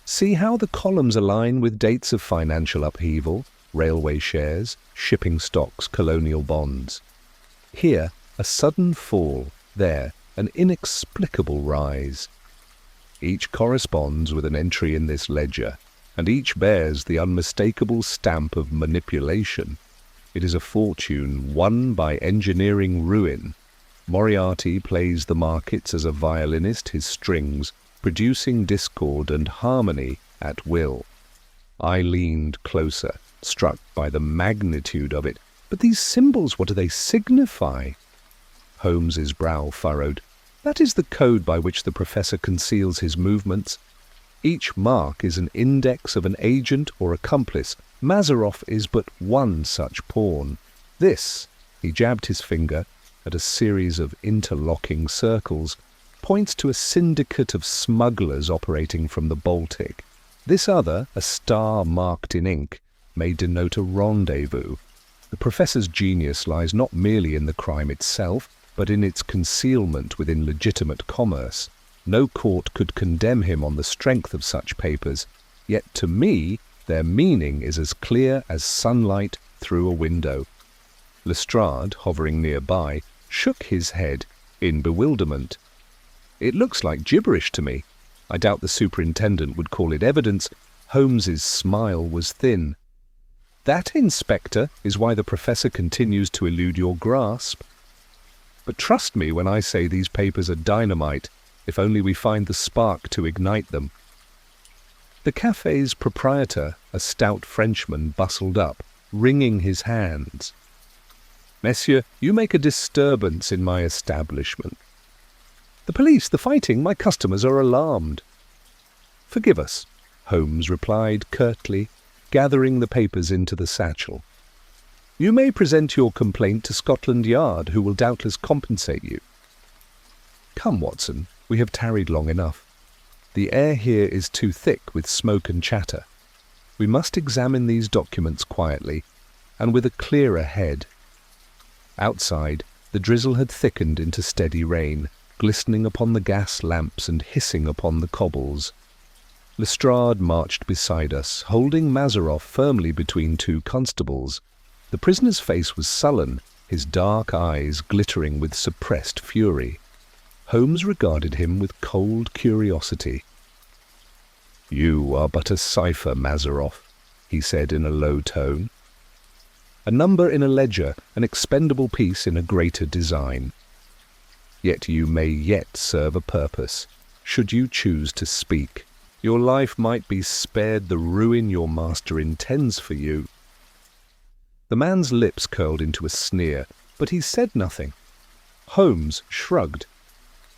See how the columns align with dates of financial upheaval, railway shares, shipping stocks, colonial bonds. Here, a sudden fall, there, an inexplicable rise. Each corresponds with an entry in this ledger, and each bears the unmistakable stamp of manipulation. It is a fortune won by engineering ruin. Moriarty plays the markets as a violinist his strings, producing discord and harmony at will." I leaned closer, struck by the magnitude of it. "But these symbols, what do they signify?" Holmes's brow furrowed. "That is the code by which the professor conceals his movements. Each mark is an index of an agent or accomplice. Mazaroff is but one such pawn. This," he jabbed his finger at a series of interlocking circles, "points to a syndicate of smugglers operating from the Baltic. This other, a star marked in ink, may denote a rendezvous. The professor's genius lies not merely in the crime itself, but in its concealment within legitimate commerce. No court could condemn him on the strength of such papers, yet to me their meaning is as clear as sunlight through a window." Lestrade, hovering nearby, shook his head in bewilderment. "It looks like gibberish to me. I doubt the superintendent would call it evidence." Holmes's smile was thin. "That, Inspector, is why the professor continues to elude your grasp. But trust me when I say these papers are dynamite, if only we find the spark to ignite them." The cafe's proprietor, a stout Frenchman, bustled up, wringing his hands. "Messieurs, you make a disturbance in my establishment." "The police, the fighting, my customers are alarmed." "Forgive us," Holmes replied curtly, gathering the papers into the satchel. "You may present your complaint to Scotland Yard, who will doubtless compensate you. Come, Watson, we have tarried long enough. The air here is too thick with smoke and chatter. We must examine these documents quietly, and with a clearer head." Outside, the drizzle had thickened into steady rain, glistening upon the gas lamps and hissing upon the cobbles. Lestrade marched beside us, holding Mazaroff firmly between two constables. The prisoner's face was sullen, his dark eyes glittering with suppressed fury. Holmes regarded him with cold curiosity. "You are but a cipher, Mazaroff," he said in a low tone. "A number in a ledger, an expendable piece in a greater design. Yet you may yet serve a purpose, should you choose to speak. Your life might be spared the ruin your master intends for you." The man's lips curled into a sneer, but he said nothing. Holmes shrugged.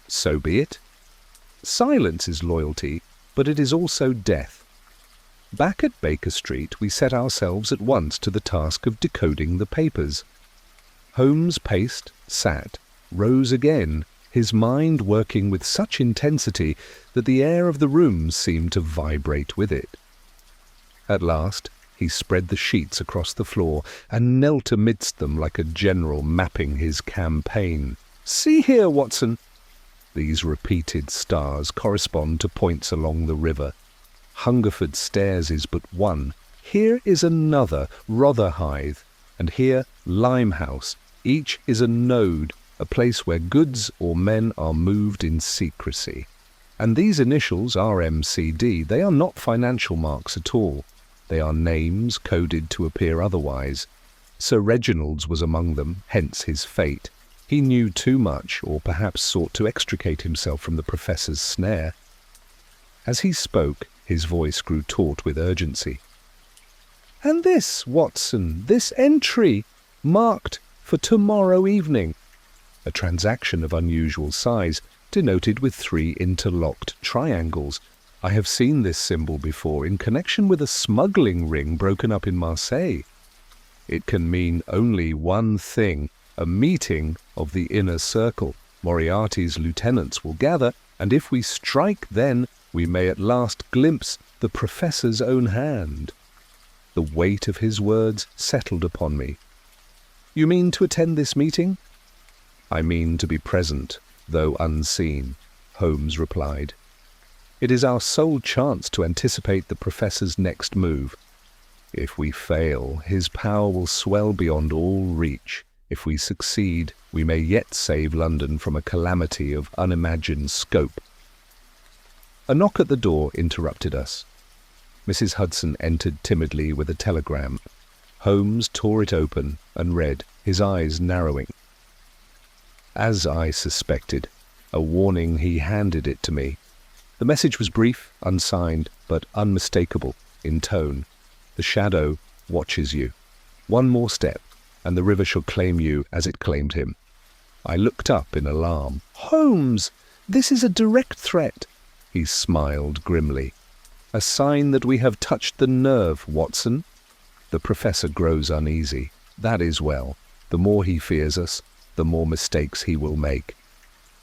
"So be it. Silence is loyalty, but it is also death. Back at Baker Street, we set ourselves at once to the task of decoding the papers." Holmes paced, sat, rose again, his mind working with such intensity that the air of the room seemed to vibrate with it. At last, he spread the sheets across the floor and knelt amidst them like a general mapping his campaign. "See here, Watson." These repeated stars correspond to points along the river. Hungerford Stairs is but one. Here is another, Rotherhithe, and here Limehouse. Each is a node, a place where goods or men are moved in secrecy. And these initials, RMCD, they are not financial marks at all. They are names coded to appear otherwise. Sir Reginald's was among them, hence his fate. He knew too much, or perhaps sought to extricate himself from the professor's snare. As he spoke, his voice grew taut with urgency. "And this, Watson, this entry, marked for tomorrow evening." A transaction of unusual size, denoted with 3 interlocked triangles. I have seen this symbol before in connection with a smuggling ring broken up in Marseille. It can mean only one thing: a meeting of the inner circle. Moriarty's lieutenants will gather, and if we strike then, we may at last glimpse the professor's own hand. The weight of his words settled upon me. "You mean to attend this meeting?" "I mean to be present, though unseen," Holmes replied. "It is our sole chance to anticipate the professor's next move. If we fail, his power will swell beyond all reach. If we succeed, we may yet save London from a calamity of unimagined scope." A knock at the door interrupted us. Mrs. Hudson entered timidly with a telegram. Holmes tore it open and read, his eyes narrowing. As I suspected, a warning. He handed it to me. The message was brief, unsigned, but unmistakable in tone. "The shadow watches you. One more step, and the river shall claim you as it claimed him." I looked up in alarm. "Holmes, this is a direct threat." He smiled grimly. "A sign that we have touched the nerve, Watson." The professor grows uneasy. That is well. The more he fears us, the more mistakes he will make.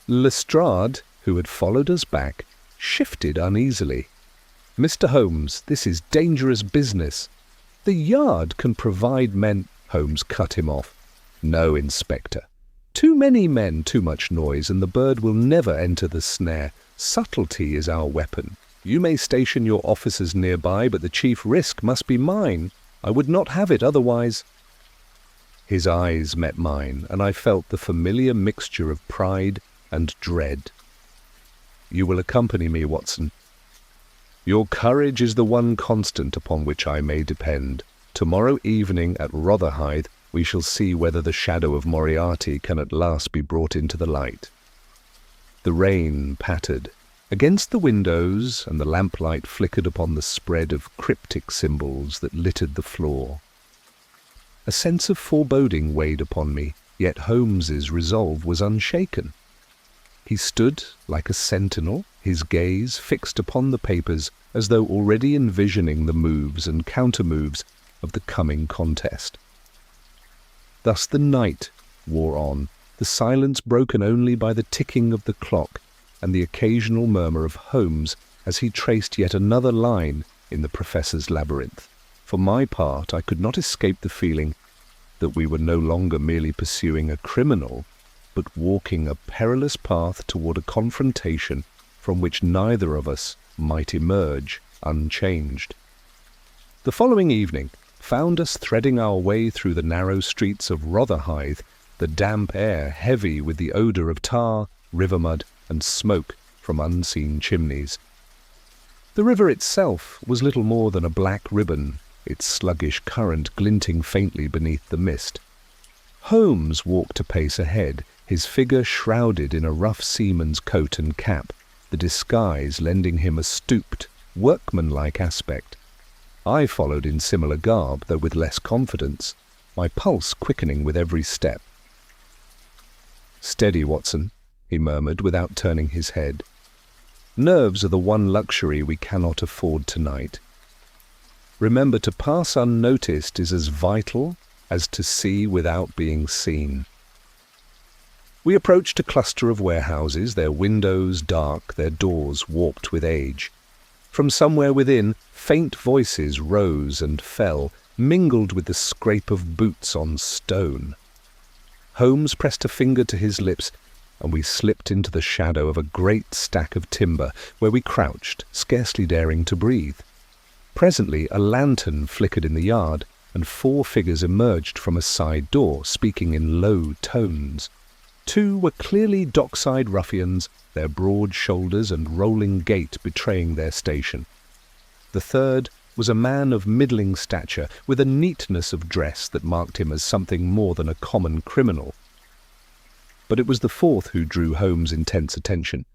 Lestrade, who had followed us back, shifted uneasily. "Mr. Holmes, this is dangerous business. The Yard can provide men—" Holmes cut him off. "No, Inspector. Too many men, too much noise, and the bird will never enter the snare. Subtlety is our weapon. You may station your officers nearby, but the chief risk must be mine. I would not have it otherwise." His eyes met mine, and I felt the familiar mixture of pride and dread. "You will accompany me, Watson. Your courage is the one constant upon which I may depend. Tomorrow evening at Rotherhithe we shall see whether the shadow of Moriarty can at last be brought into the light." The rain pattered against the windows, and the lamplight flickered upon the spread of cryptic symbols that littered the floor. A sense of foreboding weighed upon me, yet Holmes's resolve was unshaken. He stood like a sentinel, his gaze fixed upon the papers, as though already envisioning the moves and counter-moves of the coming contest. Thus the night wore on, the silence broken only by the ticking of the clock and the occasional murmur of Holmes as he traced yet another line in the professor's labyrinth. For my part, I could not escape the feeling that we were no longer merely pursuing a criminal, but walking a perilous path toward a confrontation from which neither of us might emerge unchanged. The following evening found us threading our way through the narrow streets of Rotherhithe, the damp air heavy with the odour of tar, river mud, and smoke from unseen chimneys. The river itself was little more than a black ribbon, its sluggish current glinting faintly beneath the mist. Holmes walked a pace ahead, his figure shrouded in a rough seaman's coat and cap, the disguise lending him a stooped, workmanlike aspect. I followed in similar garb, though with less confidence, my pulse quickening with every step. "Steady, Watson," he murmured without turning his head. "Nerves are the one luxury we cannot afford tonight. Remember, to pass unnoticed is as vital as to see without being seen." We approached a cluster of warehouses, their windows dark, their doors warped with age. From somewhere within, faint voices rose and fell, mingled with the scrape of boots on stone. Holmes pressed a finger to his lips, and we slipped into the shadow of a great stack of timber, where we crouched, scarcely daring to breathe. Presently a lantern flickered in the yard, and 4 figures emerged from a side door, speaking in low tones. 2 were clearly dockside ruffians, their broad shoulders and rolling gait betraying their station. The third was a man of middling stature, with a neatness of dress that marked him as something more than a common criminal. But it was the fourth who drew Holmes' intense attention.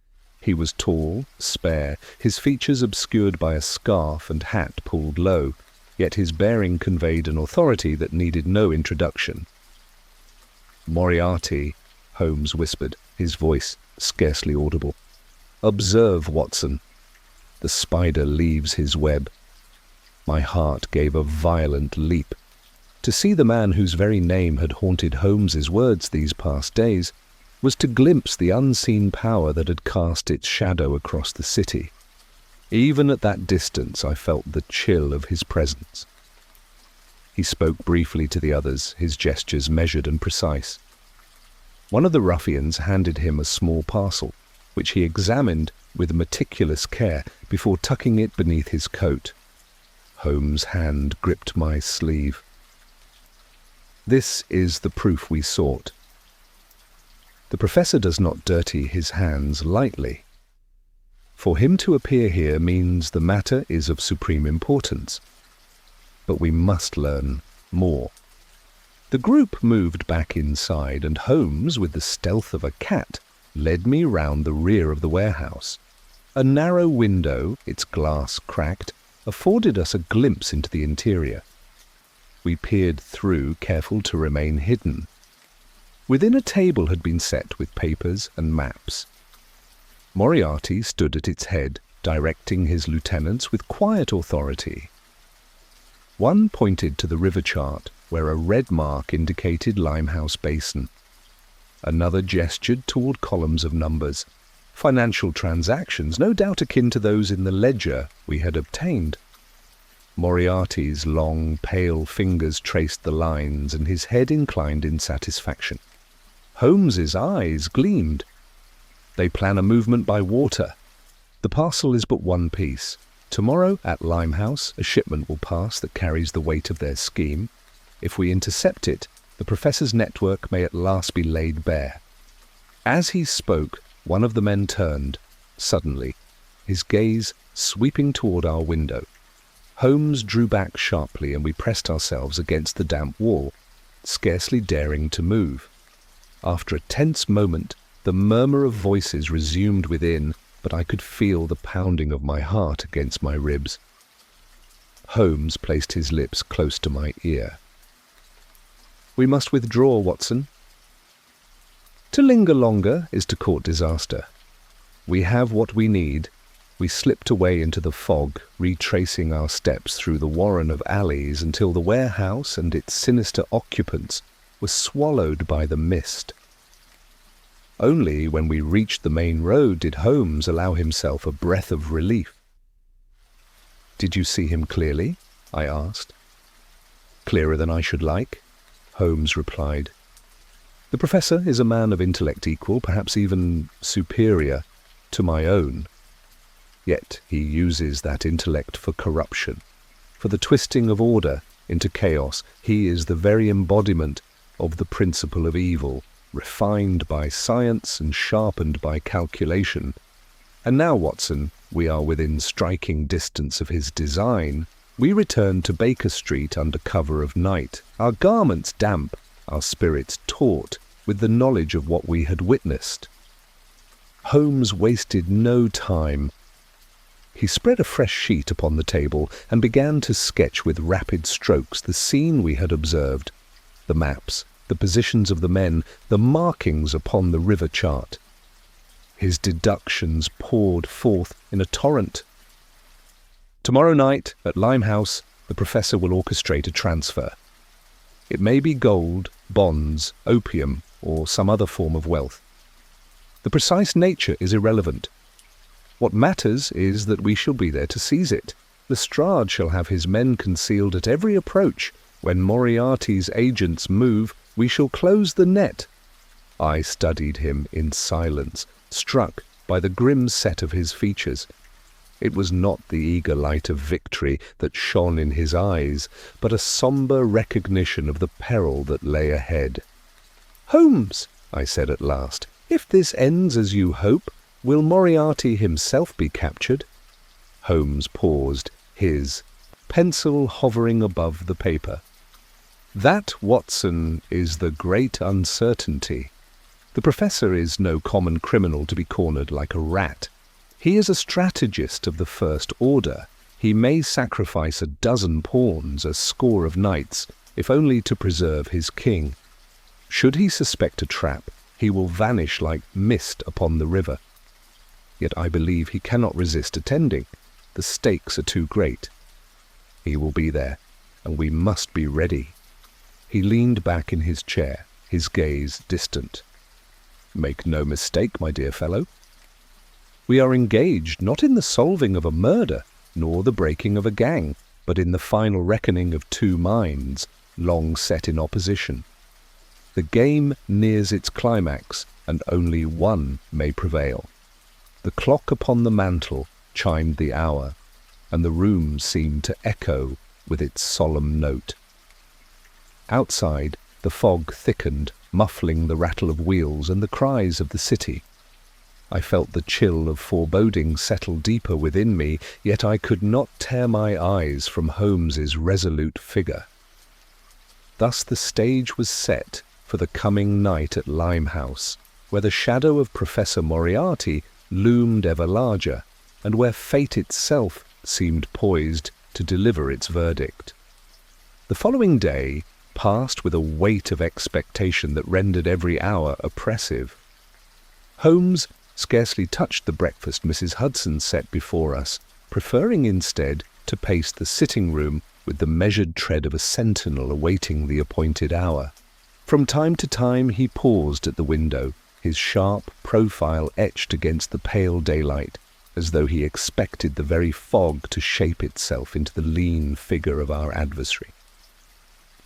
He was tall, spare, his features obscured by a scarf and hat pulled low, yet his bearing conveyed an authority that needed no introduction. "Moriarty," Holmes whispered, his voice scarcely audible. "Observe, Watson. The spider leaves his web." My heart gave a violent leap. To see the man whose very name had haunted Holmes's words these past days was to glimpse the unseen power that had cast its shadow across the city. Even at that distance I felt the chill of his presence. He spoke briefly to the others, his gestures measured and precise. One of the ruffians handed him a small parcel, which he examined with meticulous care before tucking it beneath his coat. Holmes' hand gripped my sleeve. "This is the proof we sought. The professor does not dirty his hands lightly. For him to appear here means the matter is of supreme importance. But we must learn more." The group moved back inside, and Holmes, with the stealth of a cat, led me round the rear of the warehouse. A narrow window, its glass cracked, afforded us a glimpse into the interior. We peered through, careful to remain hidden. Within, a table had been set with papers and maps. Moriarty stood at its head, directing his lieutenants with quiet authority. One pointed to the river chart, where a red mark indicated Limehouse Basin. Another gestured toward columns of numbers, financial transactions, no doubt akin to those in the ledger we had obtained. Moriarty's long, pale fingers traced the lines, and his head inclined in satisfaction. Holmes's eyes gleamed. "They plan a movement by water. The parcel is but one piece. Tomorrow, at Limehouse, a shipment will pass that carries the weight of their scheme. If we intercept it, the professor's network may at last be laid bare." As he spoke, one of the men turned, suddenly, his gaze sweeping toward our window. Holmes drew back sharply, and we pressed ourselves against the damp wall, scarcely daring to move. After a tense moment, the murmur of voices resumed within, but I could feel the pounding of my heart against my ribs. Holmes placed his lips close to my ear. "We must withdraw, Watson. To linger longer is to court disaster. We have what we need." We slipped away into the fog, retracing our steps through the warren of alleys until the warehouse and its sinister occupants were swallowed by the mist. Only when we reached the main road did Holmes allow himself a breath of relief. "Did you see him clearly?" I asked. "Clearer than I should like," Holmes replied. "The professor is a man of intellect equal, perhaps even superior, to my own. Yet he uses that intellect for corruption, for the twisting of order into chaos. He is the very embodiment of the principle of evil, refined by science and sharpened by calculation. And now, Watson, we are within striking distance of his design. We return to Baker Street under cover of night, our garments damp, our spirits taut with the knowledge of what we had witnessed." Holmes wasted no time. He spread a fresh sheet upon the table and began to sketch with rapid strokes the scene we had observed, the maps, the positions of the men, the markings upon the river chart. His deductions poured forth in a torrent. "Tomorrow night, at Limehouse, the professor will orchestrate a transfer. It may be gold, bonds, opium, or some other form of wealth. The precise nature is irrelevant. What matters is that we shall be there to seize it. Lestrade shall have his men concealed at every approach. When Moriarty's agents move, we shall close the net." I studied him in silence, struck by the grim set of his features. It was not the eager light of victory that shone in his eyes, but a sombre recognition of the peril that lay ahead. "Holmes," I said at last, "if this ends as you hope, will Moriarty himself be captured?" Holmes paused, his pencil hovering above the paper. "That, Watson, is the great uncertainty. The professor is no common criminal to be cornered like a rat. He is a strategist of the first order. He may sacrifice 12 pawns, a score of knights, if only to preserve his king. Should he suspect a trap, he will vanish like mist upon the river. Yet I believe he cannot resist attending. The stakes are too great. He will be there, and we must be ready. He leaned back in his chair, his gaze distant. Make no mistake, my dear fellow. We are engaged not in the solving of a murder, nor the breaking of a gang, but in the final reckoning of two minds, long set in opposition. The game nears its climax, and only one may prevail. The clock upon the mantel chimed the hour, and the room seemed to echo with its solemn note. Outside, the fog thickened, muffling the rattle of wheels and the cries of the city. I felt the chill of foreboding settle deeper within me, yet I could not tear my eyes from Holmes's resolute figure. Thus the stage was set for the coming night at Limehouse, where the shadow of Professor Moriarty loomed ever larger, and where fate itself seemed poised to deliver its verdict. The following day passed with a weight of expectation that rendered every hour oppressive. Holmes scarcely touched the breakfast Mrs. Hudson set before us, preferring instead to pace the sitting-room with the measured tread of a sentinel awaiting the appointed hour. From time to time he paused at the window, his sharp profile etched against the pale daylight, as though he expected the very fog to shape itself into the lean figure of our adversary.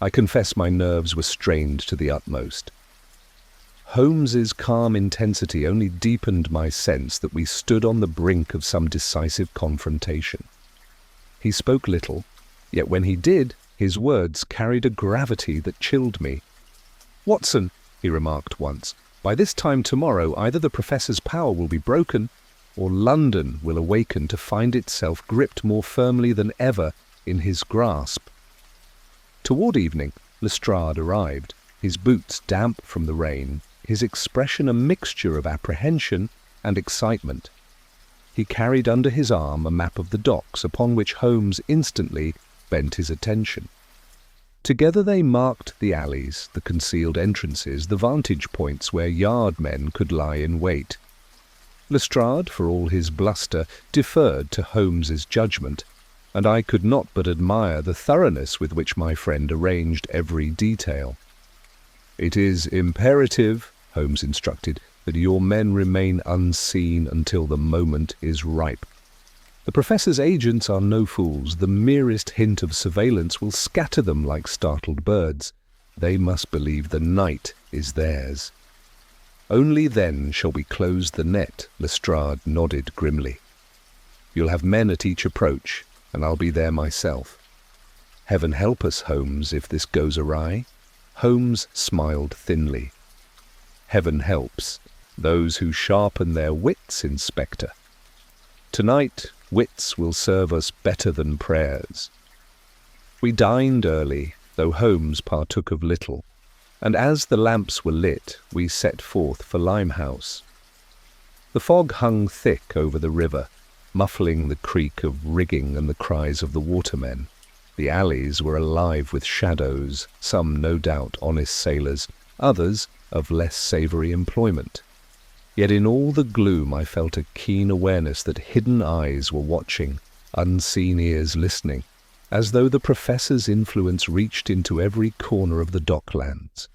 I confess my nerves were strained to the utmost. Holmes's calm intensity only deepened my sense that we stood on the brink of some decisive confrontation. He spoke little, yet when he did, his words carried a gravity that chilled me. "Watson," he remarked once, "by this time tomorrow either the professor's power will be broken, or London will awaken to find itself gripped more firmly than ever in his grasp." Toward evening, Lestrade arrived, his boots damp from the rain, his expression a mixture of apprehension and excitement. He carried under his arm a map of the docks, upon which Holmes instantly bent his attention. Together they marked the alleys, the concealed entrances, the vantage points where yard-men could lie in wait. Lestrade, for all his bluster, deferred to Holmes's judgment, and I could not but admire the thoroughness with which my friend arranged every detail. "It is imperative," Holmes instructed, "that your men remain unseen until the moment is ripe. The professor's agents are no fools. The merest hint of surveillance will scatter them like startled birds. They must believe the night is theirs." "Only then shall we close the net," Lestrade nodded grimly. "You'll have men at each approach, and I'll be there myself. Heaven help us, Holmes, if this goes awry." Holmes smiled thinly. "Heaven helps those who sharpen their wits, Inspector. Tonight, wits will serve us better than prayers." We dined early, though Holmes partook of little, and as the lamps were lit, we set forth for Limehouse. The fog hung thick over the river, muffling the creak of rigging and the cries of the watermen. The alleys were alive with shadows, some no doubt honest sailors, others of less savoury employment. Yet in all the gloom I felt a keen awareness that hidden eyes were watching, unseen ears listening, as though the professor's influence reached into every corner of the docklands.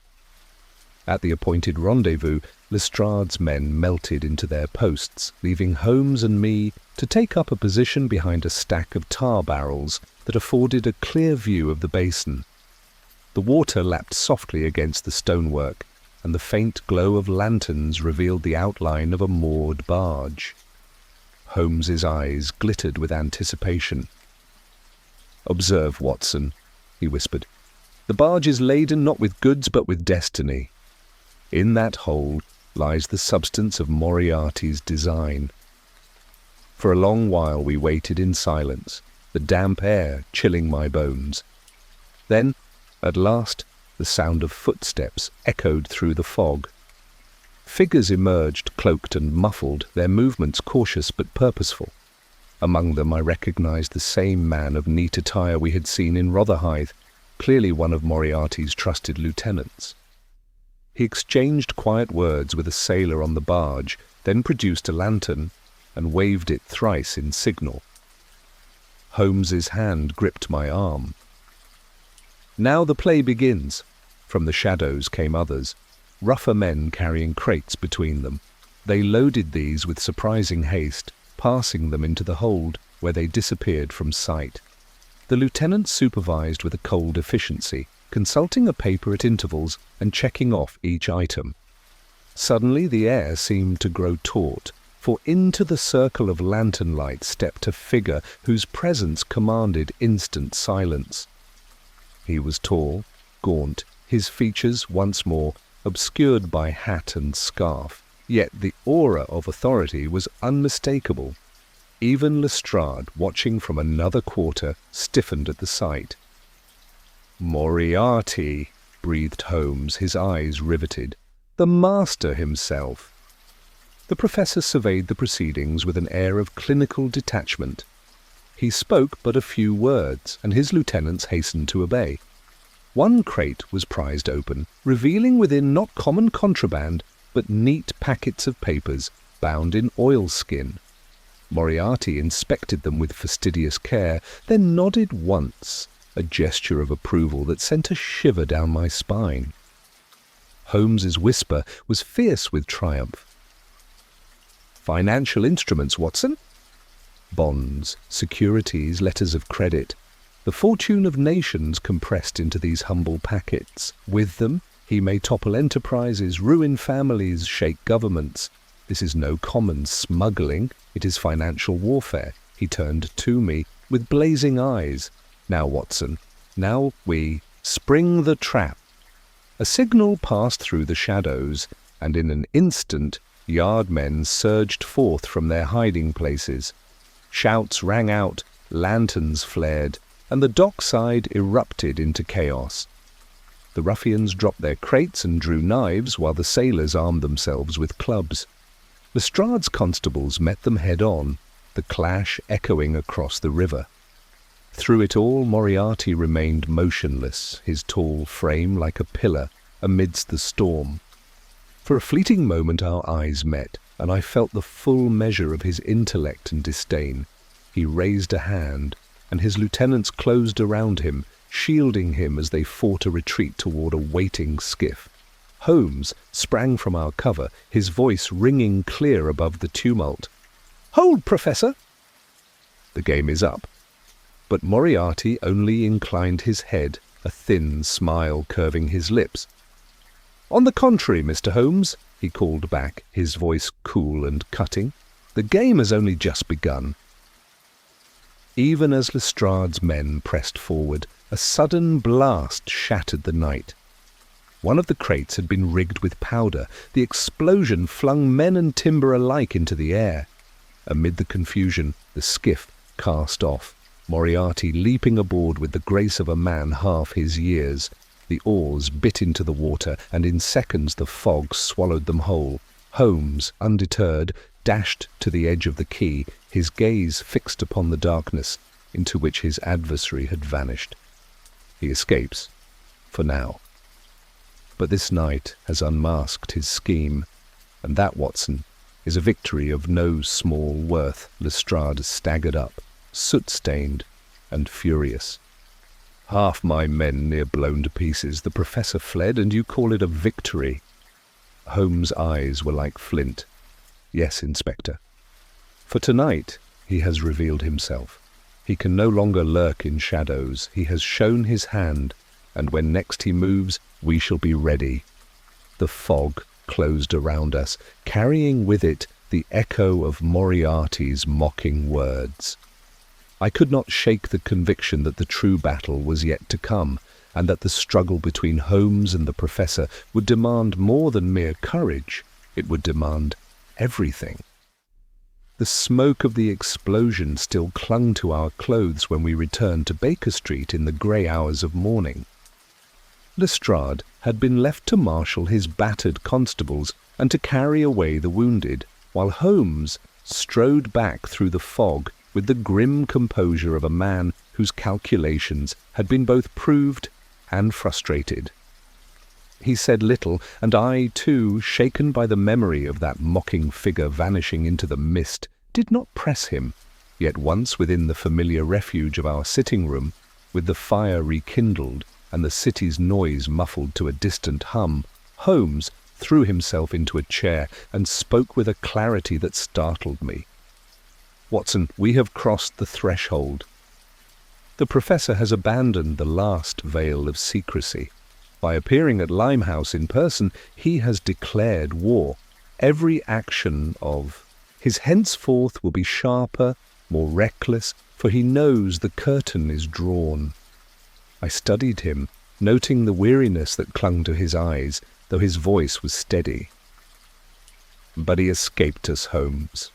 At the appointed rendezvous, Lestrade's men melted into their posts, leaving Holmes and me to take up a position behind a stack of tar barrels that afforded a clear view of the basin. The water lapped softly against the stonework, and the faint glow of lanterns revealed the outline of a moored barge. Holmes's eyes glittered with anticipation. "Observe, Watson," he whispered. "The barge is laden not with goods but with destiny. In that hold lies the substance of Moriarty's design." For a long while we waited in silence, the damp air chilling my bones. Then, at last, the sound of footsteps echoed through the fog. Figures emerged, cloaked and muffled, their movements cautious but purposeful. Among them I recognized the same man of neat attire we had seen in Rotherhithe, clearly one of Moriarty's trusted lieutenants. He exchanged quiet words with a sailor on the barge, then produced a lantern and waved it thrice in signal. Holmes's hand gripped my arm. "Now the play begins." From the shadows came others, rougher men carrying crates between them. They loaded these with surprising haste, passing them into the hold, where they disappeared from sight. The lieutenant supervised with a cold efficiency, consulting a paper at intervals and checking off each item. Suddenly the air seemed to grow taut, for into the circle of lantern light stepped a figure whose presence commanded instant silence. He was tall, gaunt, his features once more obscured by hat and scarf, yet the aura of authority was unmistakable. Even Lestrade, watching from another quarter, stiffened at the sight. "Moriarty," breathed Holmes, his eyes riveted. "The master himself." The professor surveyed the proceedings with an air of clinical detachment. He spoke but a few words, and his lieutenants hastened to obey. One crate was prized open, revealing within not common contraband, but neat packets of papers bound in oilskin. Moriarty inspected them with fastidious care, then nodded once, a gesture of approval that sent a shiver down my spine. Holmes's whisper was fierce with triumph. "Financial instruments, Watson? Bonds, securities, letters of credit. The fortune of nations compressed into these humble packets. With them, he may topple enterprises, ruin families, shake governments. This is no common smuggling, it is financial warfare." He turned to me with blazing eyes. "Now, Watson, now we spring the trap." A signal passed through the shadows, and in an instant yardmen surged forth from their hiding places. Shouts rang out, lanterns flared, and the dockside erupted into chaos. The ruffians dropped their crates and drew knives, while the sailors armed themselves with clubs. Lestrade's constables met them head-on, the clash echoing across the river. Through it all Moriarty remained motionless, his tall frame like a pillar amidst the storm. For a fleeting moment our eyes met, and I felt the full measure of his intellect and disdain. He raised a hand, and his lieutenants closed around him, shielding him as they fought a retreat toward a waiting skiff. Holmes sprang from our cover, his voice ringing clear above the tumult. "Hold, Professor!" "The game is up." But Moriarty only inclined his head, a thin smile curving his lips. "On the contrary, Mr. Holmes," he called back, his voice cool and cutting, "the game has only just begun." Even as Lestrade's men pressed forward, a sudden blast shattered the night. One of the crates had been rigged with powder. The explosion flung men and timber alike into the air. Amid the confusion, the skiff cast off, Moriarty leaping aboard with the grace of a man half his years. The oars bit into the water, and in seconds the fog swallowed them whole. Holmes, undeterred, dashed to the edge of the quay, his gaze fixed upon the darkness into which his adversary had vanished. He escapes, for now. But this night has unmasked his scheme, and that, Watson, is a victory of no small worth. Lestrade staggered up, soot-stained and furious. "Half my men near blown to pieces. The professor fled, and you call it a victory?" Holmes' eyes were like flint. "Yes, Inspector. For tonight he has revealed himself. He can no longer lurk in shadows. He has shown his hand, and when next he moves, we shall be ready." The fog closed around us, carrying with it the echo of Moriarty's mocking words. I could not shake the conviction that the true battle was yet to come, and that the struggle between Holmes and the professor would demand more than mere courage. It would demand everything. The smoke of the explosion still clung to our clothes when we returned to Baker Street in the grey hours of morning. Lestrade had been left to marshal his battered constables and to carry away the wounded, while Holmes strode back through the fog with the grim composure of a man whose calculations had been both proved and frustrated. He said little, and I, too, shaken by the memory of that mocking figure vanishing into the mist, did not press him. Yet once within the familiar refuge of our sitting-room, with the fire rekindled and the city's noise muffled to a distant hum, Holmes threw himself into a chair and spoke with a clarity that startled me. "Watson, we have crossed the threshold. The Professor has abandoned the last veil of secrecy. By appearing at Limehouse in person, he has declared war. Every action of his henceforth will be sharper, more reckless, for he knows the curtain is drawn." I studied him, noting the weariness that clung to his eyes, though his voice was steady. "But he escaped us, Holmes."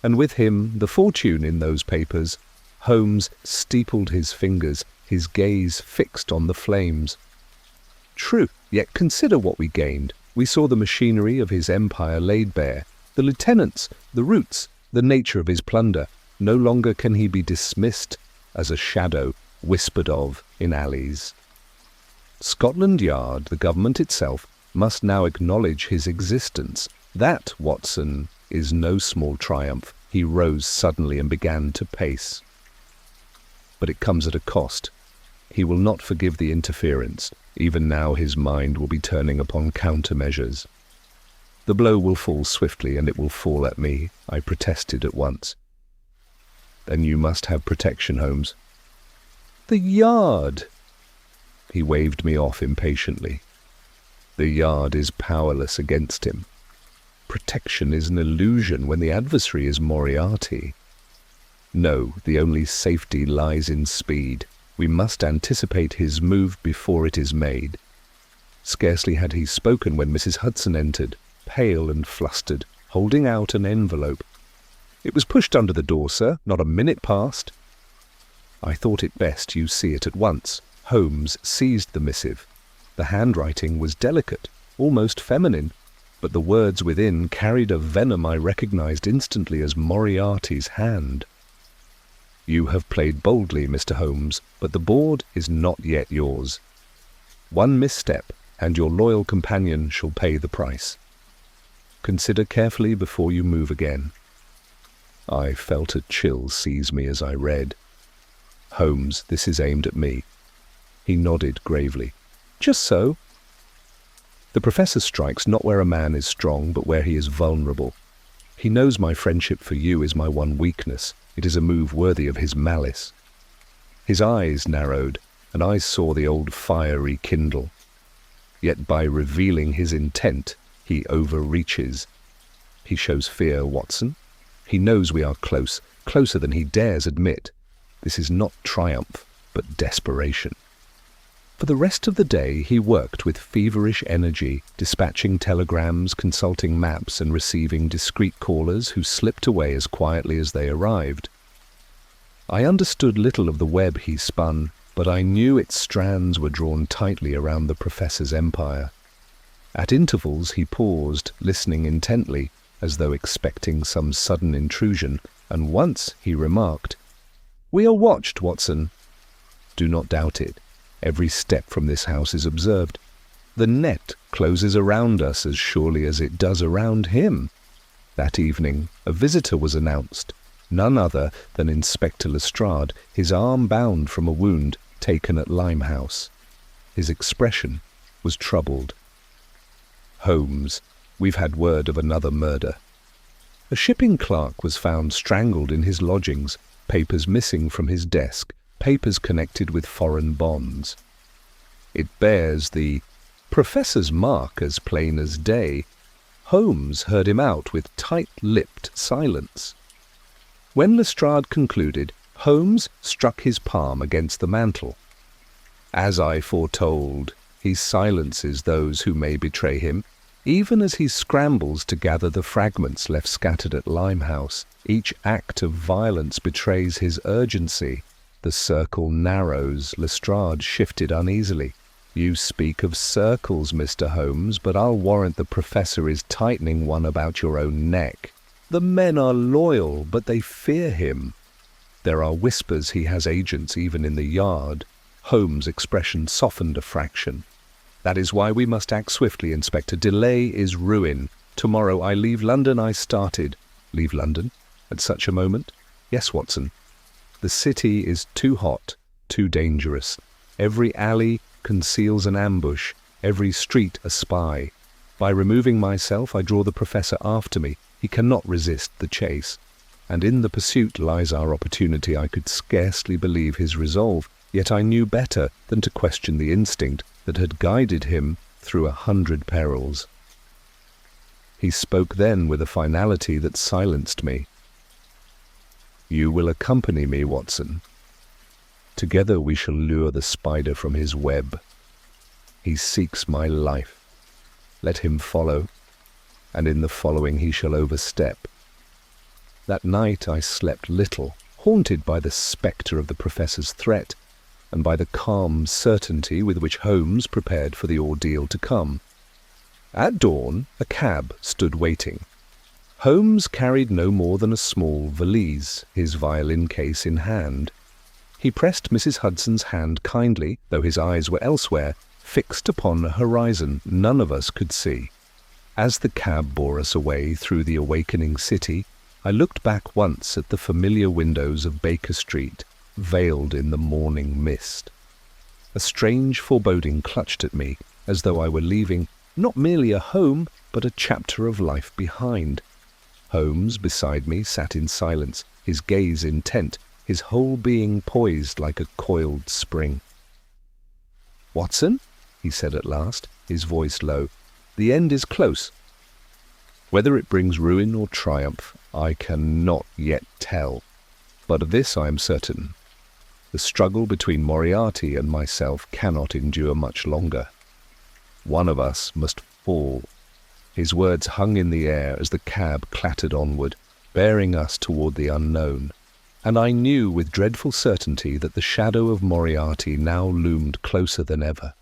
And with him the fortune in those papers. Holmes steepled his fingers, his gaze fixed on the flames. "True, yet consider what we gained. We saw the machinery of his empire laid bare, the lieutenants, the routes, the nature of his plunder. No longer can he be dismissed as a shadow whispered of in alleys. Scotland Yard, the government itself, must now acknowledge his existence. That, Watson, is no small triumph." He rose suddenly and began to pace. "But it comes at a cost. He will not forgive the interference. Even now his mind will be turning upon countermeasures. The blow will fall swiftly, and it will fall at me," I protested at once. "Then you must have protection, Holmes." "The Yard!" He waved me off impatiently. "The Yard is powerless against him. Protection is an illusion when the adversary is Moriarty. No, the only safety lies in speed. We must anticipate his move before it is made." Scarcely had he spoken when Mrs. Hudson entered, pale and flustered, holding out an envelope. "It was pushed under the door, sir. Not a minute passed." "I thought it best you see it at once." Holmes seized the missive. The handwriting was delicate, almost feminine, but the words within carried a venom I recognized instantly as Moriarty's hand. "You have played boldly, Mr. Holmes, but the board is not yet yours. One misstep, and your loyal companion shall pay the price. Consider carefully before you move again." I felt a chill seize me as I read. "Holmes, this is aimed at me." He nodded gravely. "Just so. The Professor strikes not where a man is strong, but where he is vulnerable. He knows my friendship for you is my one weakness. It is a move worthy of his malice." His eyes narrowed, and I saw the old fire rekindle. Yet by revealing his intent, he overreaches. He shows fear, Watson. He knows we are close, closer than he dares admit. This is not triumph, but desperation. For the rest of the day he worked with feverish energy, dispatching telegrams, consulting maps, and receiving discreet callers who slipped away as quietly as they arrived. I understood little of the web he spun, but I knew its strands were drawn tightly around the Professor's empire. At intervals he paused, listening intently, as though expecting some sudden intrusion, and once he remarked, "We are watched, Watson." "Do not doubt it. Every step from this house is observed. The net closes around us as surely as it does around him." That evening a visitor was announced, none other than Inspector Lestrade, his arm bound from a wound taken at Limehouse. His expression was troubled. "Holmes, we've had word of another murder. A shipping clerk was found strangled in his lodgings, papers missing from his desk, papers connected with foreign bonds. It bears the Professor's mark as plain as day. Holmes heard him out with tight-lipped silence. When Lestrade concluded, Holmes struck his palm against the mantel. As I foretold, he silences those who may betray him, even as he scrambles to gather the fragments left scattered at Limehouse. Each act of violence betrays his urgency. The circle narrows. Lestrade shifted uneasily. You speak of circles, Mr. Holmes, but I'll warrant the Professor is tightening one about your own neck. The men are loyal, but they fear him. There are whispers he has agents even in the yard. Holmes' expression softened a fraction. That is why we must act swiftly, Inspector. Delay is ruin. Tomorrow I leave London. I started. Leave London? At such a moment? Yes, Watson. The city is too hot, too dangerous. Every alley conceals an ambush, every street a spy. By removing myself, I draw the Professor after me. He cannot resist the chase. And in the pursuit lies our opportunity. I could scarcely believe his resolve, yet I knew better than to question the instinct that had guided him through 100 perils. He spoke then with a finality that silenced me. You will accompany me, Watson. Together we shall lure the spider from his web. He seeks my life. Let him follow, and in the following he shall overstep. That night I slept little, haunted by the spectre of the Professor's threat, and by the calm certainty with which Holmes prepared for the ordeal to come. At dawn, a cab stood waiting. Holmes carried no more than a small valise, his violin case in hand. He pressed Mrs. Hudson's hand kindly, though his eyes were elsewhere, fixed upon a horizon none of us could see. As the cab bore us away through the awakening city, I looked back once at the familiar windows of Baker Street, veiled in the morning mist. A strange foreboding clutched at me, as though I were leaving not merely a home, but a chapter of life behind. Holmes, beside me, sat in silence, his gaze intent, his whole being poised like a coiled spring. "Watson," he said at last, his voice low, "the end is close. Whether it brings ruin or triumph, I cannot yet tell. But of this I am certain. The struggle between Moriarty and myself cannot endure much longer. One of us must fall." His words hung in the air as the cab clattered onward, bearing us toward the unknown, and I knew with dreadful certainty that the shadow of Moriarty now loomed closer than ever.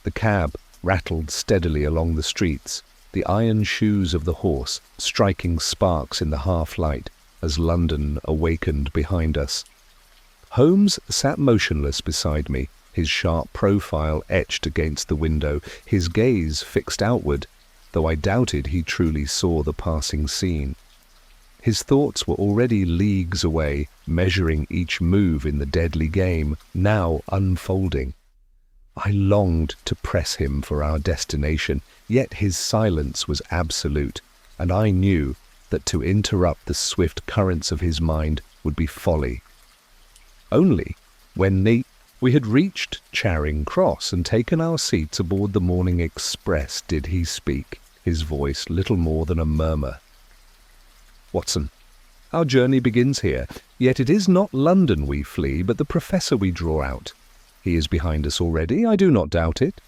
The cab rattled steadily along the streets, the iron shoes of the horse striking sparks in the half-light as London awakened behind us. Holmes sat motionless beside me, his sharp profile etched against the window, his gaze fixed outward, though I doubted he truly saw the passing scene. His thoughts were already leagues away, measuring each move in the deadly game, now unfolding. I longed to press him for our destination, yet his silence was absolute, and I knew that to interrupt the swift currents of his mind would be folly. Only when we had reached Charing Cross and taken our seats aboard the morning express did he speak, his voice little more than a murmur. "Watson, our journey begins here, yet it is not London we flee, but the Professor we draw out. He is behind us already, I do not doubt it.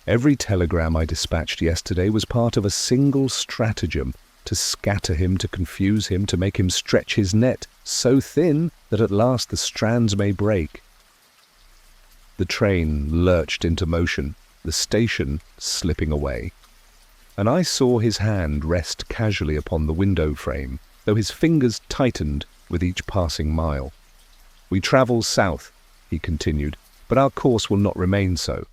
Every telegram I dispatched yesterday was part of a single stratagem, to scatter him, to confuse him, to make him stretch his net so thin that at last the strands may break." The train lurched into motion, the station slipping away, and I saw his hand rest casually upon the window frame, though his fingers tightened with each passing mile. "We travel south," he continued, "but our course will not remain so.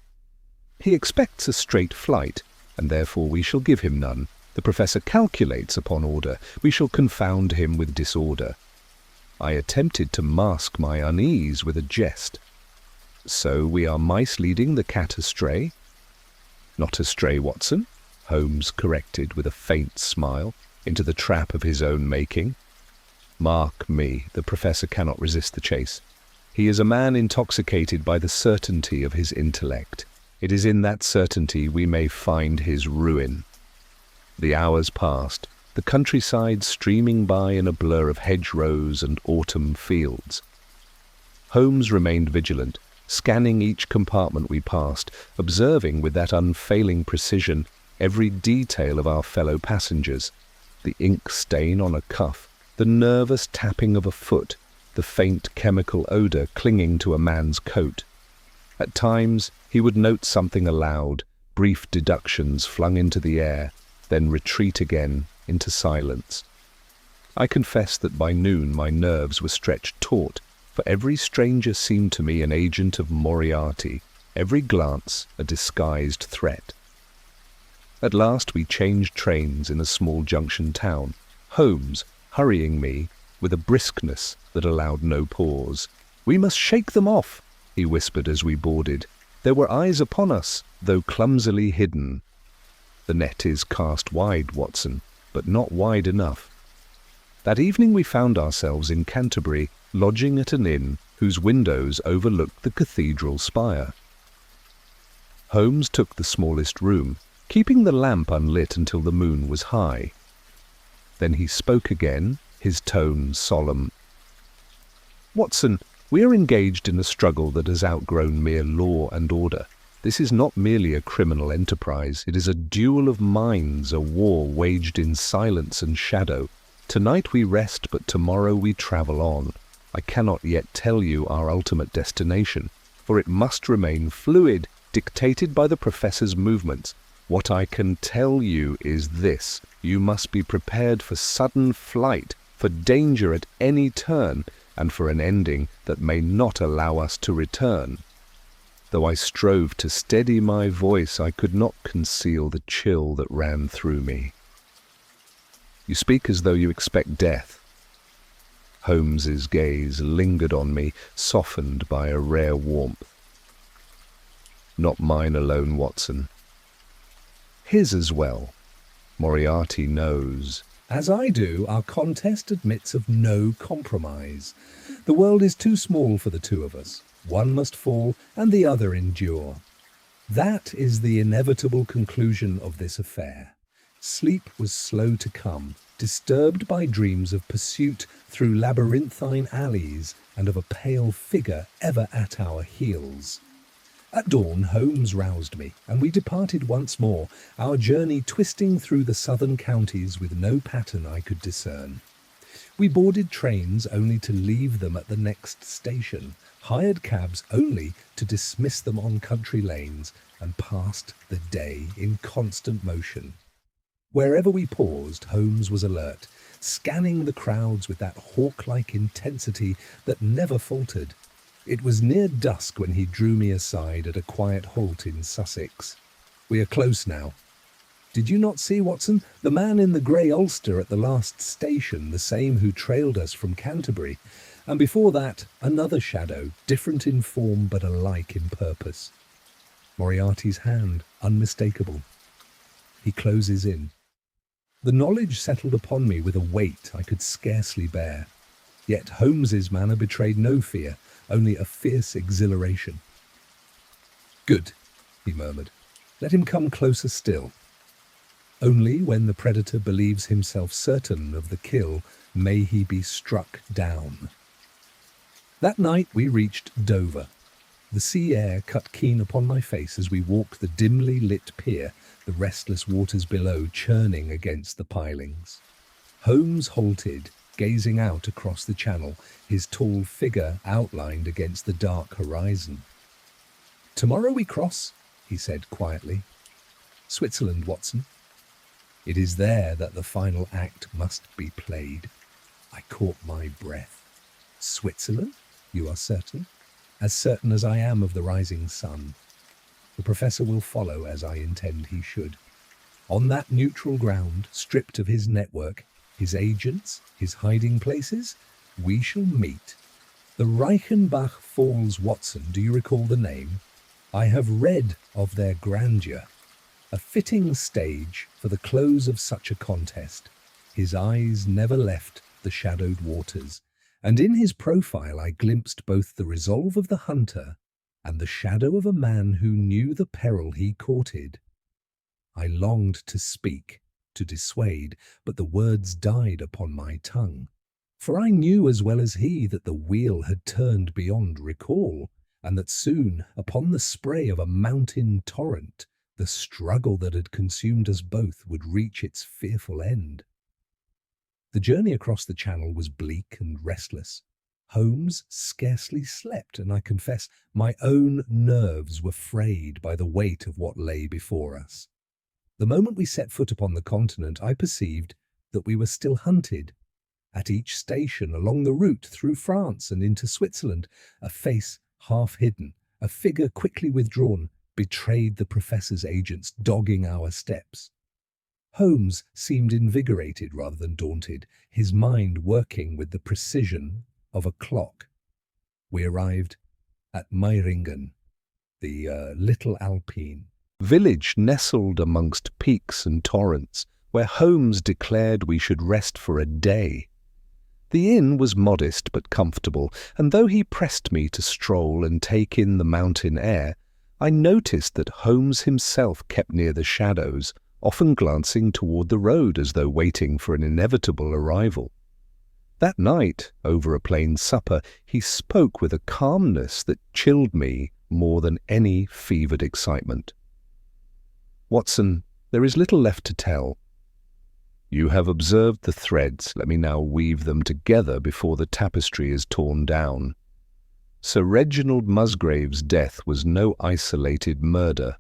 He expects a straight flight, and therefore we shall give him none. The Professor calculates upon order. We shall confound him with disorder." I attempted to mask my unease with a jest. "So we are mice leading the cat astray?" "Not astray, Watson," Holmes corrected with a faint smile, "into the trap of his own making. Mark me, the Professor cannot resist the chase. He is a man intoxicated by the certainty of his intellect. It is in that certainty we may find his ruin." The hours passed, the countryside streaming by in a blur of hedgerows and autumn fields. Holmes remained vigilant, scanning each compartment we passed, observing with that unfailing precision every detail of our fellow passengers, the ink stain on a cuff, the nervous tapping of a foot, the faint chemical odour clinging to a man's coat. At times he would note something aloud, brief deductions flung into the air, then retreat again into silence. I confess that by noon my nerves were stretched taut, for every stranger seemed to me an agent of Moriarty, every glance a disguised threat. At last we changed trains in a small junction town, Holmes hurrying me with a briskness that allowed no pause. "We must shake them off," he whispered as we boarded. "There were eyes upon us, though clumsily hidden." "The net is cast wide, Watson, but not wide enough." That evening we found ourselves in Canterbury, lodging at an inn whose windows overlooked the cathedral spire. Holmes took the smallest room, keeping the lamp unlit until the moon was high. Then he spoke again, his tone solemn. "Watson, we are engaged in a struggle that has outgrown mere law and order. This is not merely a criminal enterprise. It is a duel of minds, a war waged in silence and shadow. Tonight we rest, but tomorrow we travel on. I cannot yet tell you our ultimate destination, for it must remain fluid, dictated by the professor's movements. What I can tell you is this: you must be prepared for sudden flight, for danger at any turn, and for an ending that may not allow us to return." Though I strove to steady my voice, I could not conceal the chill that ran through me. "You speak as though you expect death." Holmes's gaze lingered on me, softened by a rare warmth. "Not mine alone, Watson. His as well. Moriarty knows. As I do, our contest admits of no compromise. The world is too small for the two of us. One must fall and the other endure. That is the inevitable conclusion of this affair." Sleep was slow to come, disturbed by dreams of pursuit through labyrinthine alleys and of a pale figure ever at our heels. At dawn, Holmes roused me, and we departed once more, our journey twisting through the southern counties with no pattern I could discern. We boarded trains only to leave them at the next station, hired cabs only to dismiss them on country lanes, and passed the day in constant motion. Wherever we paused, Holmes was alert, scanning the crowds with that hawk-like intensity that never faltered. It was near dusk when he drew me aside at a quiet halt in Sussex. "We are close now. Did you not see, Watson, the man in the grey ulster at the last station, the same who trailed us from Canterbury? And before that, another shadow, different in form but alike in purpose. Moriarty's hand, unmistakable. He closes in." The knowledge settled upon me with a weight I could scarcely bear. Yet Holmes's manner betrayed no fear, only a fierce exhilaration. "Good," he murmured. "Let him come closer still. Only when the predator believes himself certain of the kill may he be struck down." That night we reached Dover. The sea air cut keen upon my face as we walked the dimly lit pier, the restless waters below churning against the pilings. Holmes halted, gazing out across the channel, his tall figure outlined against the dark horizon. "Tomorrow we cross," he said quietly. "Switzerland, Watson. It is there that the final act must be played." I caught my breath. "Switzerland? You are certain?" "As certain as I am of the rising sun. The professor will follow as I intend he should. On that neutral ground, stripped of his network, his agents, his hiding places, we shall meet. The Reichenbach Falls, Watson, do you recall the name? I have read of their grandeur. A fitting stage for the close of such a contest. His eyes never left the shadowed waters, and in his profile I glimpsed both the resolve of the hunter and the shadow of a man who knew the peril he courted. I longed to speak, to dissuade, but the words died upon my tongue. For I knew as well as he that the wheel had turned beyond recall, and that soon, upon the spray of a mountain torrent, the struggle that had consumed us both would reach its fearful end. The journey across the channel was bleak and restless. Holmes scarcely slept, and I confess my own nerves were frayed by the weight of what lay before us. The moment we set foot upon the continent, I perceived that we were still hunted. At each station along the route through France and into Switzerland, a face half hidden, a figure quickly withdrawn, betrayed the professor's agents dogging our steps. Holmes seemed invigorated rather than daunted, his mind working with the precision of a clock. We arrived at Meiringen, the little Alpine village nestled amongst peaks and torrents, where Holmes declared we should rest for a day. The inn was modest but comfortable, and though he pressed me to stroll and take in the mountain air, I noticed that Holmes himself kept near the shadows, often glancing toward the road as though waiting for an inevitable arrival. That night, over a plain supper, he spoke with a calmness that chilled me more than any fevered excitement. "Watson, there is little left to tell. You have observed the threads. Let me now weave them together before the tapestry is torn down. Sir Reginald Musgrave's death was no isolated murder.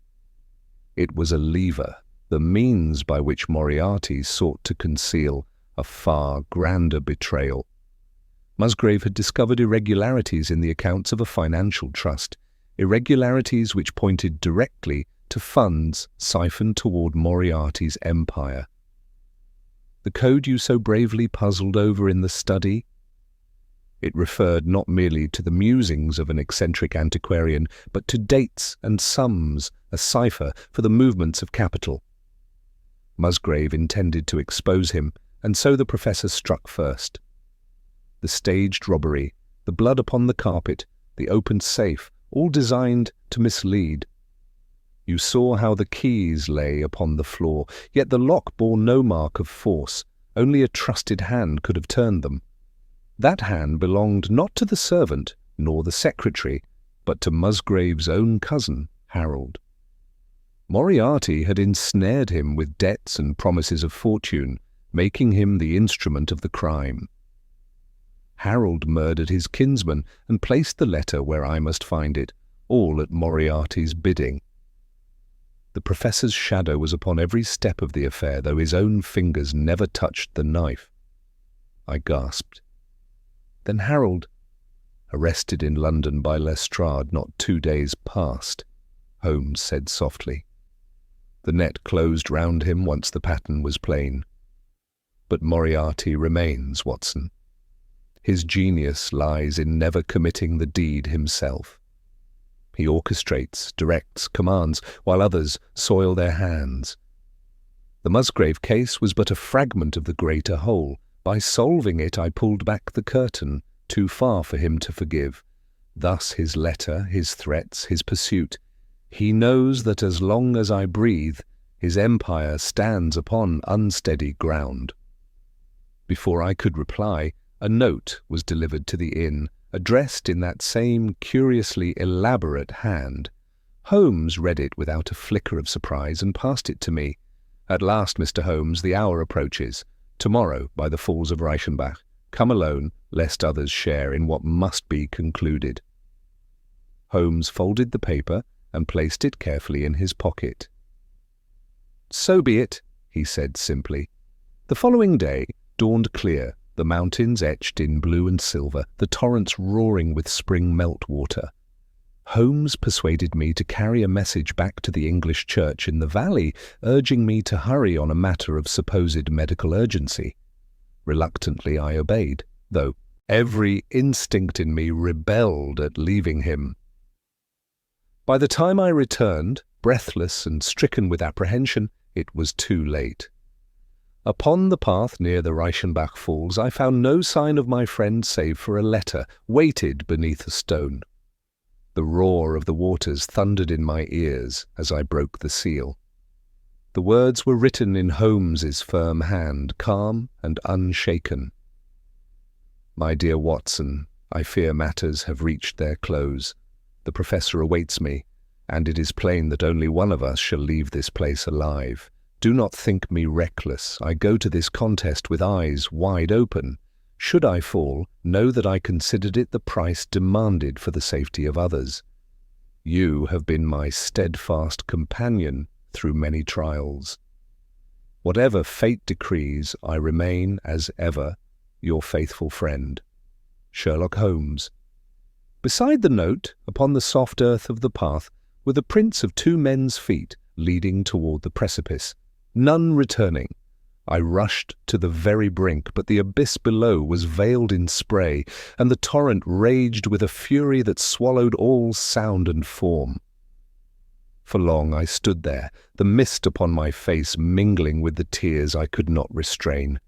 It was a lever, the means by which Moriarty sought to conceal a far grander betrayal. Musgrave had discovered irregularities in the accounts of a financial trust, irregularities which pointed directly to funds siphoned toward Moriarty's empire. The code you so bravely puzzled over in the study? It referred not merely to the musings of an eccentric antiquarian, but to dates and sums, a cipher for the movements of capital. Musgrave intended to expose him, and so the professor struck first. The staged robbery, the blood upon the carpet, the opened safe, all designed to mislead. You saw how the keys lay upon the floor, yet the lock bore no mark of force. Only a trusted hand could have turned them. That hand belonged not to the servant, nor the secretary, but to Musgrave's own cousin, Harold. Moriarty had ensnared him with debts and promises of fortune, making him the instrument of the crime. Harold murdered his kinsman and placed the letter where I must find it, all at Moriarty's bidding. The professor's shadow was upon every step of the affair, though his own fingers never touched the knife. I gasped. Then Harold, arrested in London by Lestrade not 2 days past, Holmes said softly. The net closed round him once the pattern was plain. But Moriarty remains, Watson. His genius lies in never committing the deed himself. He orchestrates, directs, commands, while others soil their hands. The Musgrave case was but a fragment of the greater whole. By solving it, I pulled back the curtain, too far for him to forgive. Thus his letter, his threats, his pursuit. He knows that as long as I breathe, his empire stands upon unsteady ground. Before I could reply, a note was delivered to the inn, addressed in that same curiously elaborate hand. Holmes read it without a flicker of surprise and passed it to me. "At last, Mr. Holmes, the hour approaches. Tomorrow, by the falls of Reichenbach. Come alone, lest others share in what must be concluded." Holmes folded the paper and placed it carefully in his pocket. "So be it," he said simply. The following day dawned clear, the mountains etched in blue and silver, the torrents roaring with spring meltwater. Holmes persuaded me to carry a message back to the English church in the valley, urging me to hurry on a matter of supposed medical urgency. Reluctantly I obeyed, though every instinct in me rebelled at leaving him. By the time I returned, breathless and stricken with apprehension, it was too late. Upon the path near the Reichenbach Falls I found no sign of my friend save for a letter, weighted beneath a stone. The roar of the waters thundered in my ears as I broke the seal. The words were written in Holmes's firm hand, calm and unshaken. "My dear Watson, I fear matters have reached their close. The professor awaits me, and it is plain that only one of us shall leave this place alive. Do not think me reckless. I go to this contest with eyes wide open. Should I fall, know that I considered it the price demanded for the safety of others. You have been my steadfast companion through many trials. Whatever fate decrees, I remain, as ever, your faithful friend, Sherlock Holmes. Beside the note, upon the soft earth of the path, were the prints of two men's feet leading toward the precipice, none returning. I rushed to the very brink, but the abyss below was veiled in spray, and the torrent raged with a fury that swallowed all sound and form. For long I stood there, the mist upon my face mingling with the tears I could not restrain.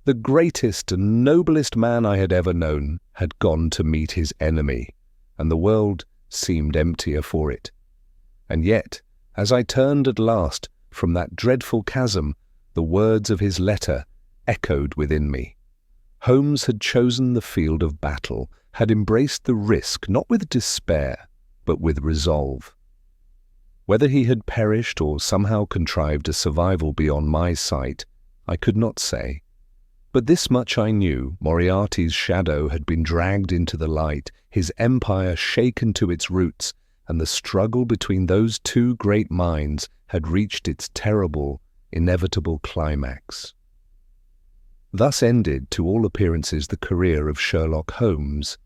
The greatest and noblest man I had ever known had gone to meet his enemy, and the world seemed emptier for it. And yet, as I turned at last from that dreadful chasm, the words of his letter echoed within me. Holmes had chosen the field of battle, had embraced the risk not with despair, but with resolve. Whether he had perished or somehow contrived a survival beyond my sight, I could not say. But this much I knew: Moriarty's shadow had been dragged into the light, his empire shaken to its roots, and the struggle between those two great minds had reached its terrible, inevitable climax. Thus ended, to all appearances, the career of Sherlock Holmes.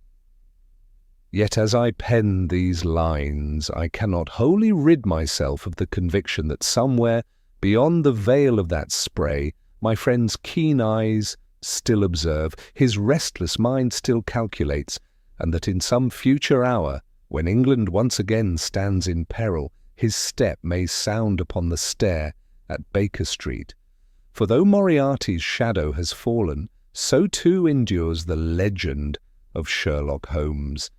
Yet as I pen these lines, I cannot wholly rid myself of the conviction that somewhere, beyond the veil of that spray, my friend's keen eyes still observe, his restless mind still calculates, and that in some future hour, when England once again stands in peril, his step may sound upon the stair at Baker Street. For though Moriarty's shadow has fallen, so too endures the legend of Sherlock Holmes,